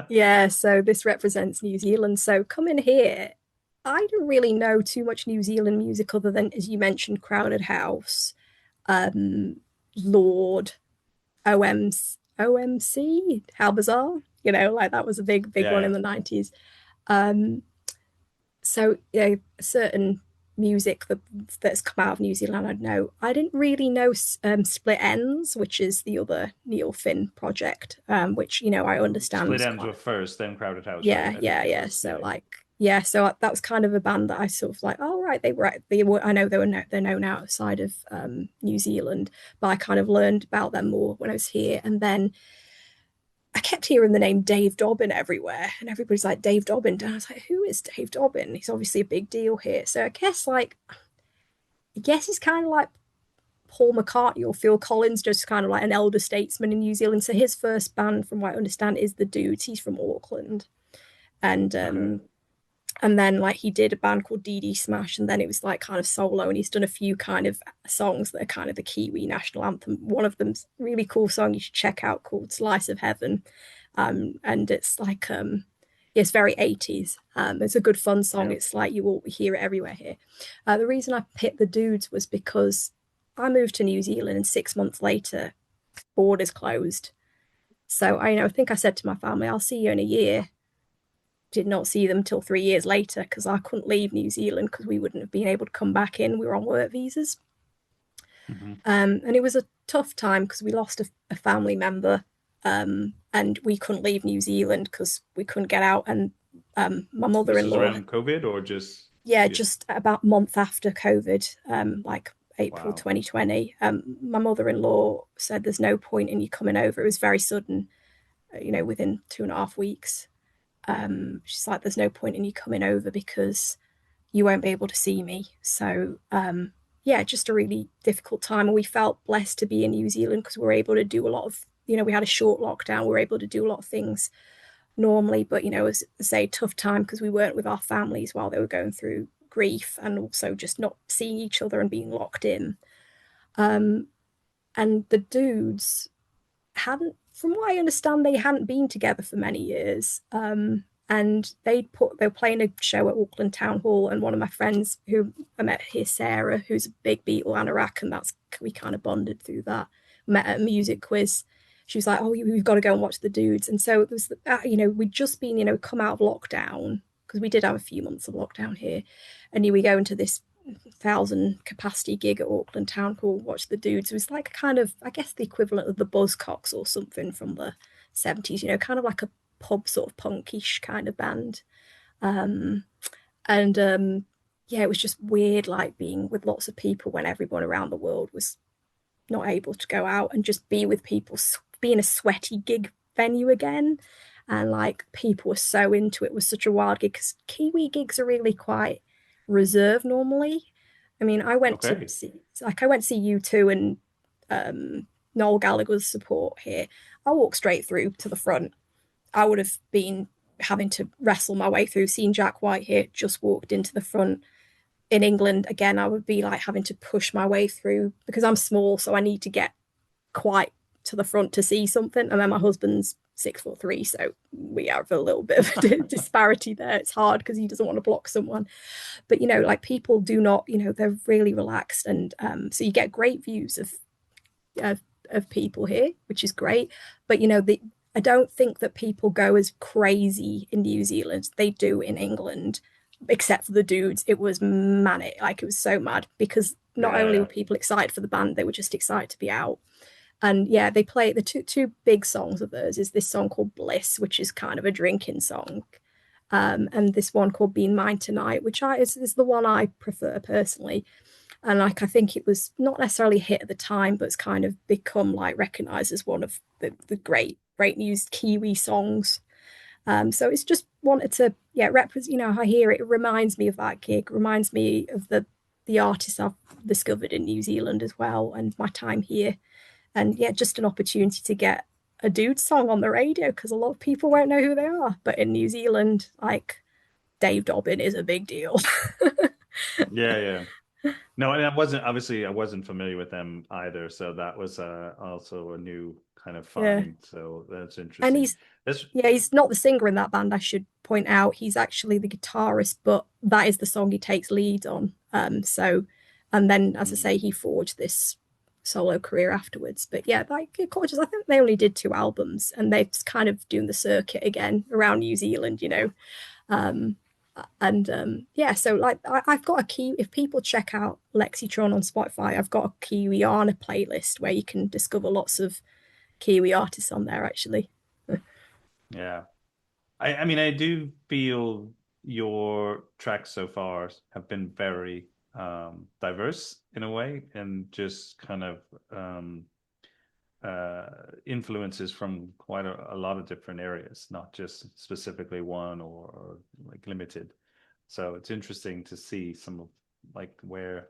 Yeah, so this represents New Zealand. So coming here, I don't really know too much New Zealand music other than, as you mentioned, Crowded House, um, Lord, OMC, How Bizarre. Like that was a big Yeah, one in yeah. the 90s. Um, so certain music that's come out of New Zealand, I know. I didn't really know Split Ends, which is the other Neil Finn project, which I understand Split was Ends quite. were first, then Crowded House, right? Yeah, I think yeah, it yeah. was. So Yeah, like, yeah, so that was kind of a band that I sort of like, oh right, they were. I know they're known outside of New Zealand, but I kind of learned about them more when I was here, and then I kept hearing the name Dave Dobbin everywhere, and everybody's like Dave Dobbin, and I was like, who is Dave Dobbin? He's obviously a big deal here. So I guess he's kind of like Paul McCartney or Phil Collins, just kind of like an elder statesman in New Zealand. So his first band, from what I understand, is the Dudes. He's from Auckland, and okay. then like he did a band called DD Smash, and then it was like kind of solo, and he's done a few kind of songs that are kind of the Kiwi national anthem. One of them's a really cool song you should check out called Slice of Heaven. And it's like it's very 80s. It's a good fun song. Yeah. It's like you will hear it everywhere here. The reason I picked the Dudes was because I moved to New Zealand, and 6 months later borders closed. So I think I said to my family, I'll see you in a year. Did not see them till 3 years later because I couldn't leave New Zealand because we wouldn't have been able to come back in. We were on work visas. Hmm. And it was a tough time because we lost a family member, and we couldn't leave New Zealand because we couldn't get out. And my This is mother-in-law, around COVID or just yeah, just just about a month after COVID, like April wow. 2020, my mother-in-law said there's no point in you coming over. It was very sudden, within 2.5 weeks. She's like, there's no point in you coming over because you won't be able to see me. So, yeah, just a really difficult time. And we felt blessed to be in New Zealand because we were able to do a lot of, we had a short lockdown. We were able to do a lot of things normally, but, it was, say, a tough time because we weren't with our families while they were going through grief and also just not seeing each other and being locked in. Um, and the dudes hadn't, from what I understand, they hadn't been together for many years. And they were playing a show at Auckland Town Hall, and one of my friends who I met here, Sarah, who's a big Beatle anorak, and we kind of bonded through that. Met at a music quiz. She was like, "Oh, we've got to go and watch the dudes." And so it was, we'd just been, come out of lockdown because we did have a few months of lockdown here, and we go into this 1,000 capacity gig at Auckland Town Hall, watch the dudes. It was like kind of, I guess, the equivalent of the Buzzcocks or something from the 70s, kind of like a pub sort of punkish kind of band. Um, and yeah, it was just weird, like being with lots of people when everyone around the world was not able to go out and just be with people, be in a sweaty gig venue again. And like people were so into it. It was such a wild gig because Kiwi gigs are really quite reserved normally. I mean, Okay. I went to see U2 and Noel Gallagher's support here. I walked straight through to the front. I would have been having to wrestle my way through. Seeing Jack White here, just walked into the front. In England, again, I would be like having to push my way through because I'm small, so I need to get quite to the front to see something. And then my husband's 6'3", so we have a little bit of a disparity there. It's hard because he doesn't want to block someone. But like people do not, they're really relaxed, and so you get great views of people here, which is great. But I don't think that people go as crazy in New Zealand as they do in England, except for the dudes. It was manic, like it was so mad because not only were Yeah. people excited for the band, they were just excited to be out. And yeah, they play the two big songs of theirs is this song called Bliss, which is kind of a drinking song, and this one called Being Mine Tonight, which is the one I prefer personally. And like I think it was not necessarily a hit at the time, but it's kind of become like recognized as one of the great news Kiwi songs. So it's just wanted to represent. I hear it reminds me of that gig, reminds me of the artists I've discovered in New Zealand as well, and my time here. And yeah, just an opportunity to get a dude song on the radio because a lot of people won't know who they are. But in New Zealand, like Dave Dobbin is a big deal. Yeah, yeah. No, and I wasn't familiar with them either, so that was also a new kind of Yeah. find. So that's And interesting. That's he's not the singer in that band, I should point out. He's actually the guitarist, but that is the song he takes lead on. And then, as I mm, say, he forged this solo career afterwards. But yeah, like Gorgeous, I think they only did 2 albums, and they're kind of doing the circuit again around New Zealand. Um, and yeah, so like I've got a key. If people check out Lexytron on Spotify, I've got a Kiwiana playlist where you can discover lots of Kiwi artists on there actually. yeah. I mean, I do feel your tracks so far have been very diverse in a way, and just kind of influences from quite a lot of different areas, not just specifically one or like limited. So it's interesting to see some of like where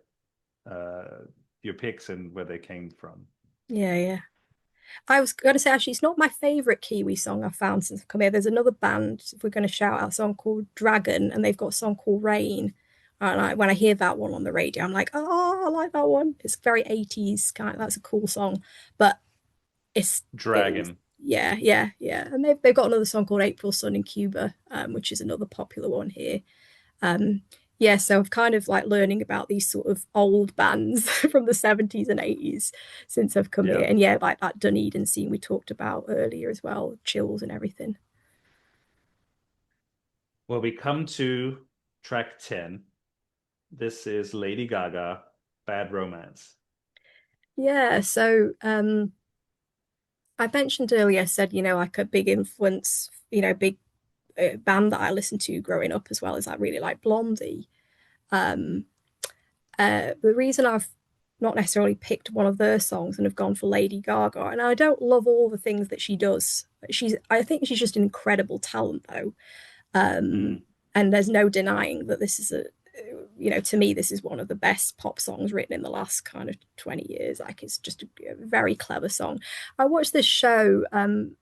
uh, your picks and where they came from. Yeah, yeah. I was going to say, actually, it's not my favorite Kiwi song I've found since I've come here. There's another band, if we're going to shout out, a song called Dragon, and they've got a song called Rain. And when I hear that one on the radio, I'm like, oh, I like that one. It's very 80s kind of, that's a cool song. But it was, Dragon. yeah, yeah, yeah. And they've got another song called April Sun in Cuba, which is another popular one here. Um, yeah, so I've kind of like learning about these sort of old bands from the 70s and 80s since I've come here. Yeah. And yeah, like that Dunedin scene we talked about earlier as well, chills and everything. Well, we come to track 10. This is Lady Gaga, Bad Romance. Yeah, so I mentioned earlier, I said, like a big influence, big band that I listened to growing up as well is I really like Blondie. Um, the reason I've not necessarily picked one of their songs and have gone for Lady Gaga, and I don't love all the things that she does. I think she's just an incredible talent, though. Um, Mm. and there's no denying that this is to me, this is one of the best pop songs written in the last kind of 20 years. Like, it's just a very clever song. I watched this show. I can't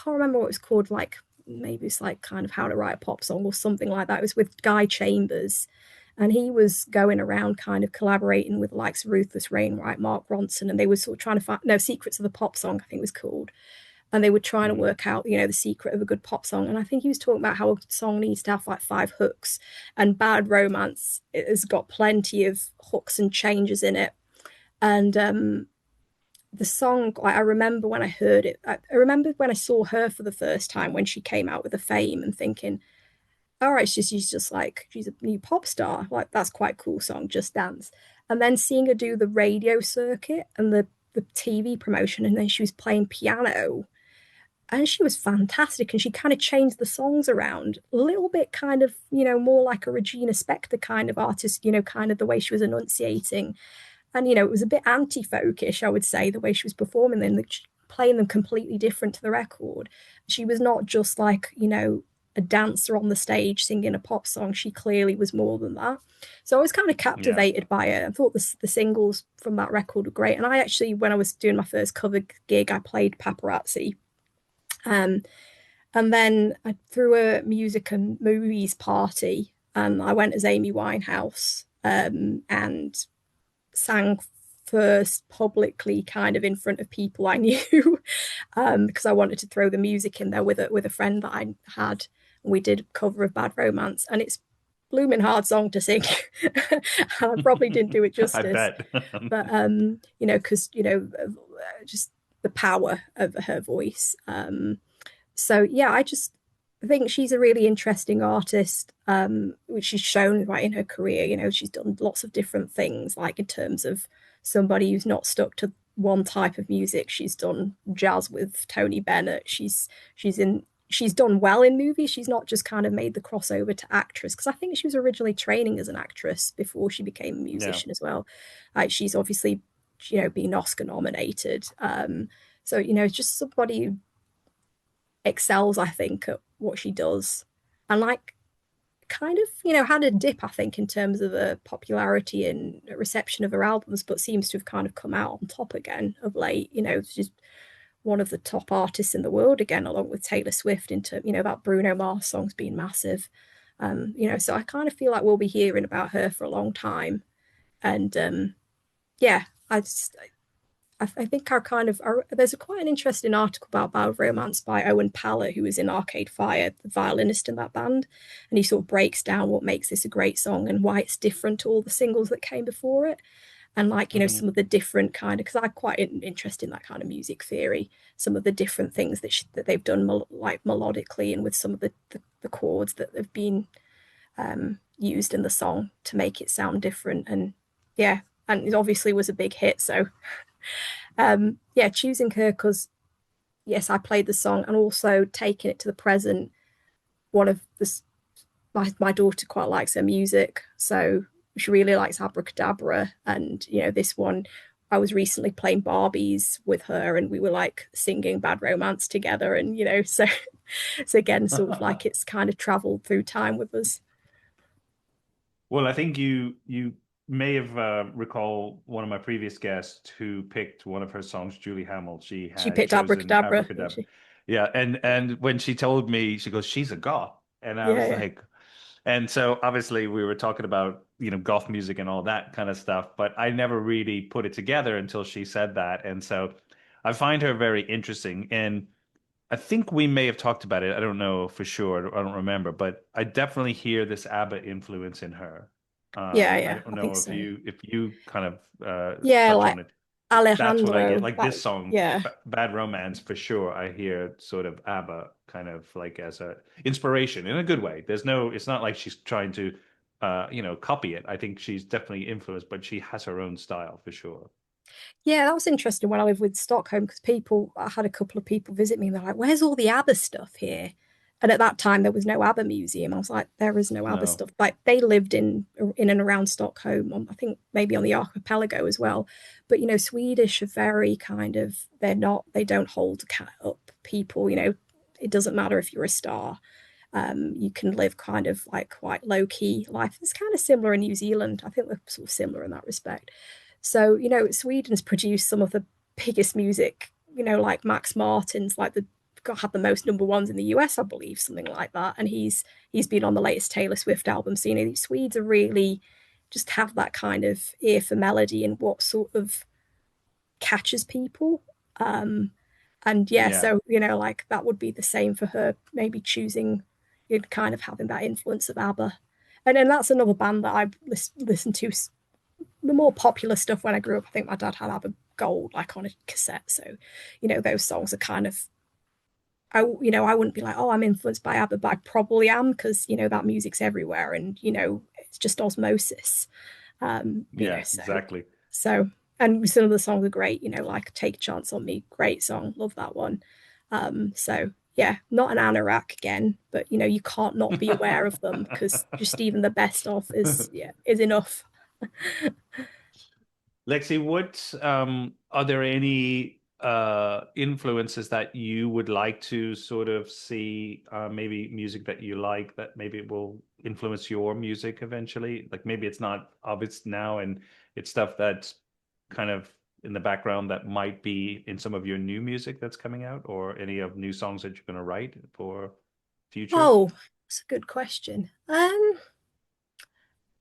remember what it was called. Like, maybe it's like kind of How to Write a Pop Song or something like that. It was with Guy Chambers, and he was going around kind of collaborating with likes Ruthless Rainwright, Mark Ronson, and they were sort of trying to find Secrets of the Pop Song, I think it was called. And they were trying to Mm. work out, the secret of a good pop song. And I think he was talking about how a song needs to have like 5 hooks, and Bad Romance has got plenty of hooks and changes in it. And the song, like, I remember when I heard it, I remember when I saw her for the first time when she came out with the Fame, and thinking, all right, she's just like, she's a new pop star. Like, that's quite a cool song, Just Dance. And then seeing her do the radio circuit and the TV promotion, and then she was playing piano, and she was fantastic. And she kind of changed the songs around a little bit, kind of, more like a Regina Spektor kind of artist, kind of the way she was enunciating. And it was a bit anti-folkish, I would say, the way she was performing them, playing them completely different to the record. She was not just like, a dancer on the stage singing a pop song. She clearly was more than that. So I was kind of Yeah. captivated by it. I thought the singles from that record were great. And I actually, when I was doing my first cover gig, I played Paparazzi. Um, and then I threw a music and movies party, and I went as Amy Winehouse, and sang first publicly, kind of in front of people I knew, because I wanted to throw the music in there with a friend that I had. And we did a cover of Bad Romance, and it's blooming hard song to sing. I probably didn't do it I justice, bet. but because just the power of her voice. So yeah, I just think she's a really interesting artist, which she's shown right in her career. She's done lots of different things, like in terms of somebody who's not stuck to one type of music. She's done jazz with Tony Bennett. She's done well in movies. She's not just kind of made the crossover to actress, because I think she was originally training as an actress before she became a Yeah. musician as well. Like she's obviously, been Oscar nominated. So just somebody who excels, I think, at what she does. And like kind of, had a dip, I think, in terms of the popularity and reception of her albums, but seems to have kind of come out on top again of late. She's one of the top artists in the world again, along with Taylor Swift, into, that Bruno Mars song's been massive. So I kind of feel like we'll be hearing about her for a long time. And yeah, I just I think there's quite an interesting article about Bad Romance by Owen Pallett, who was in Arcade Fire, the violinist in that band, and he sort of breaks down what makes this a great song and why it's different to all the singles that came before it, and like Hmm. some of the different kind of, because I'm quite interested in that kind of music theory, some of the different things that they've done like melodically, and with some of the chords that have been used in the song to make it sound different, and yeah, and it obviously was a big hit, so yeah, choosing her because yes, I played the song, and also taking it to the present. One of the my daughter quite likes her music, so she really likes Abracadabra, and this one. I was recently playing Barbies with her, and we were like singing Bad Romance together, and so again, sort of like it's kind of traveled through time with us. Well, I think you may have recall one of my previous guests who picked one of her songs, Julie Hamill. She She had picked chosen Abracadabra, didn't Abracadabra. she? Yeah, and when she told me, she goes, "She's a goth," and I Yeah, was yeah, like, and so obviously we were talking about goth music and all that kind of stuff, but I never really put it together until she said that, and so I find her very interesting and. I think we may have talked about it. I don't know for sure. I don't remember, but I definitely hear this ABBA influence in her. yeah, I yeah. don't I know think so. if you kind of Yeah, touch like on it. That's what I get. Alejandro. Like That this song, yeah. Bad Romance, for sure. I hear sort of ABBA kind of like as a inspiration in a good way. There's no, it's not like she's trying to, copy it. I think she's definitely influenced, but she has her own style for sure. Yeah, that was interesting when I lived with Stockholm, because I had a couple of people visit me and they're like, "Where's all the ABBA stuff here?" And at that time, there was no ABBA museum. I was like, "There is no ABBA No. stuff." Like they lived in and around Stockholm, I think maybe on the archipelago as well. But Swedish are very kind of they don't hold up people. It doesn't matter if you're a star. You can live kind of like quite low key life. It's kind of similar in New Zealand. I think we're sort of similar in that respect. So, Sweden's produced some of the biggest music, like Max Martin's like had the most number ones in the US, I believe, something like that. And he's been on the latest Taylor Swift album. So, these Swedes are really just have that kind of ear for melody and what sort of catches people. And yeah, Yeah. so like that would be the same for her, maybe choosing kind of having that influence of ABBA. And then that's another band that I listened to the more popular stuff when I grew up. I think my dad had ABBA Gold like on a cassette, so those songs are kind of I wouldn't be like, oh, I'm influenced by ABBA, but I probably am, because that music's everywhere, and it's just osmosis. Yeah, So exactly. so and some of the songs are great, like Take a Chance on Me, great song, love that one. So yeah, not an anorak again, but you can't not be aware of them, because just even the best of is enough. Lexi, what are there any influences that you would like to sort of see, maybe music that you like that maybe will influence your music eventually? Like maybe it's not obvious now and it's stuff that's kind of in the background that might be in some of your new music that's coming out, or any of new songs that you're going to write for future? Oh, that's a good question.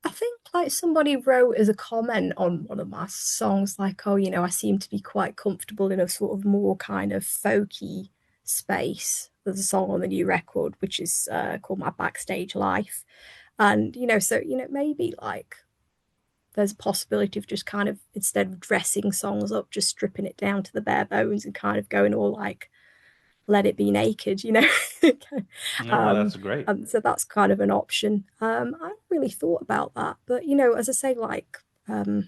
I think like somebody wrote as a comment on one of my songs, like, oh, I seem to be quite comfortable in a sort of more kind of folky space. There's a song on the new record which is called My Backstage Life. And so maybe like there's a possibility of just kind of instead of dressing songs up, just stripping it down to the bare bones and kind of going all like let it be naked. No, um, that's great. and so that's kind of an option. I haven't really thought about that, but as I say, like the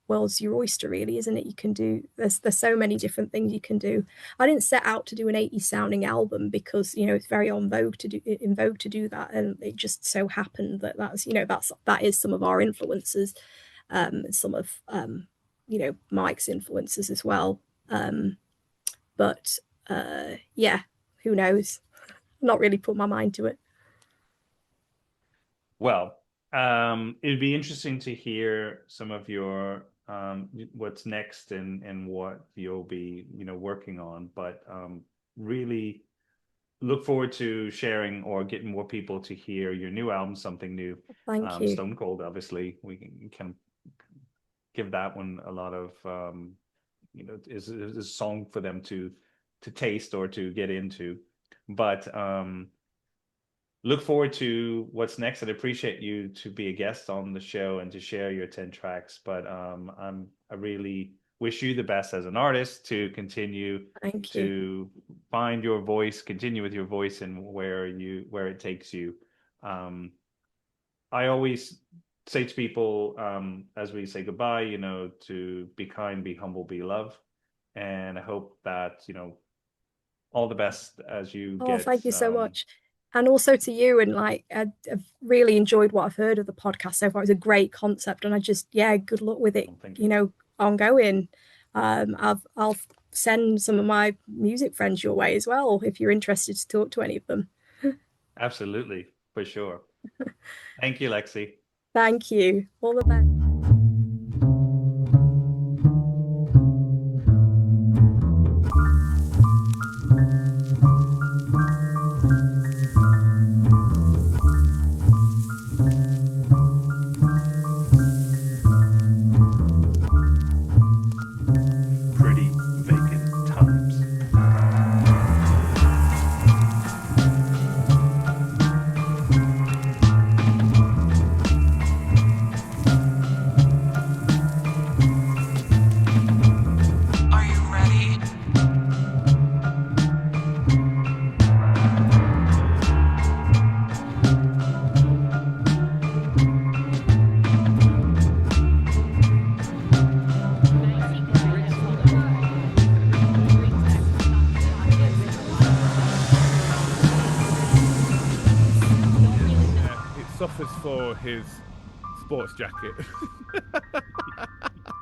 world's your oyster, really, isn't it? You can do there's so many different things you can do. I didn't set out to do an 80s sounding album because it's very in vogue to do that, and it just so happened that that is some of our influences, some of Mike's influences as well. But yeah, who knows? Not really put my mind to it. Well, it'd be interesting to hear some of your what's next and what you'll be, working on. But really look forward to sharing or getting more people to hear your new album, Something New. Thank you. Stone Cold, obviously, we can give that one a lot of is a song for them to taste or to get into. But look forward to what's next. I'd appreciate you to be a guest on the show and to share your 10 tracks. But I really wish you the best as an artist to continue Thank you. to find your voice, continue with your voice and where it takes you. I always say to people, as we say goodbye, to be kind, be humble, be love. And I hope that, all the best as you Oh, get. thank you so much. And also to you, and like I've really enjoyed what I've heard of the podcast so far. It's a great concept, and I just good luck with it. Thank you. Ongoing. I'll send some of my music friends your way as well if you're interested to talk to any of them. Absolutely, for sure. Thank you, Lexi. Thank you. All the best. Pretty vacant times. Are you ready? It suffers for his sports jacket.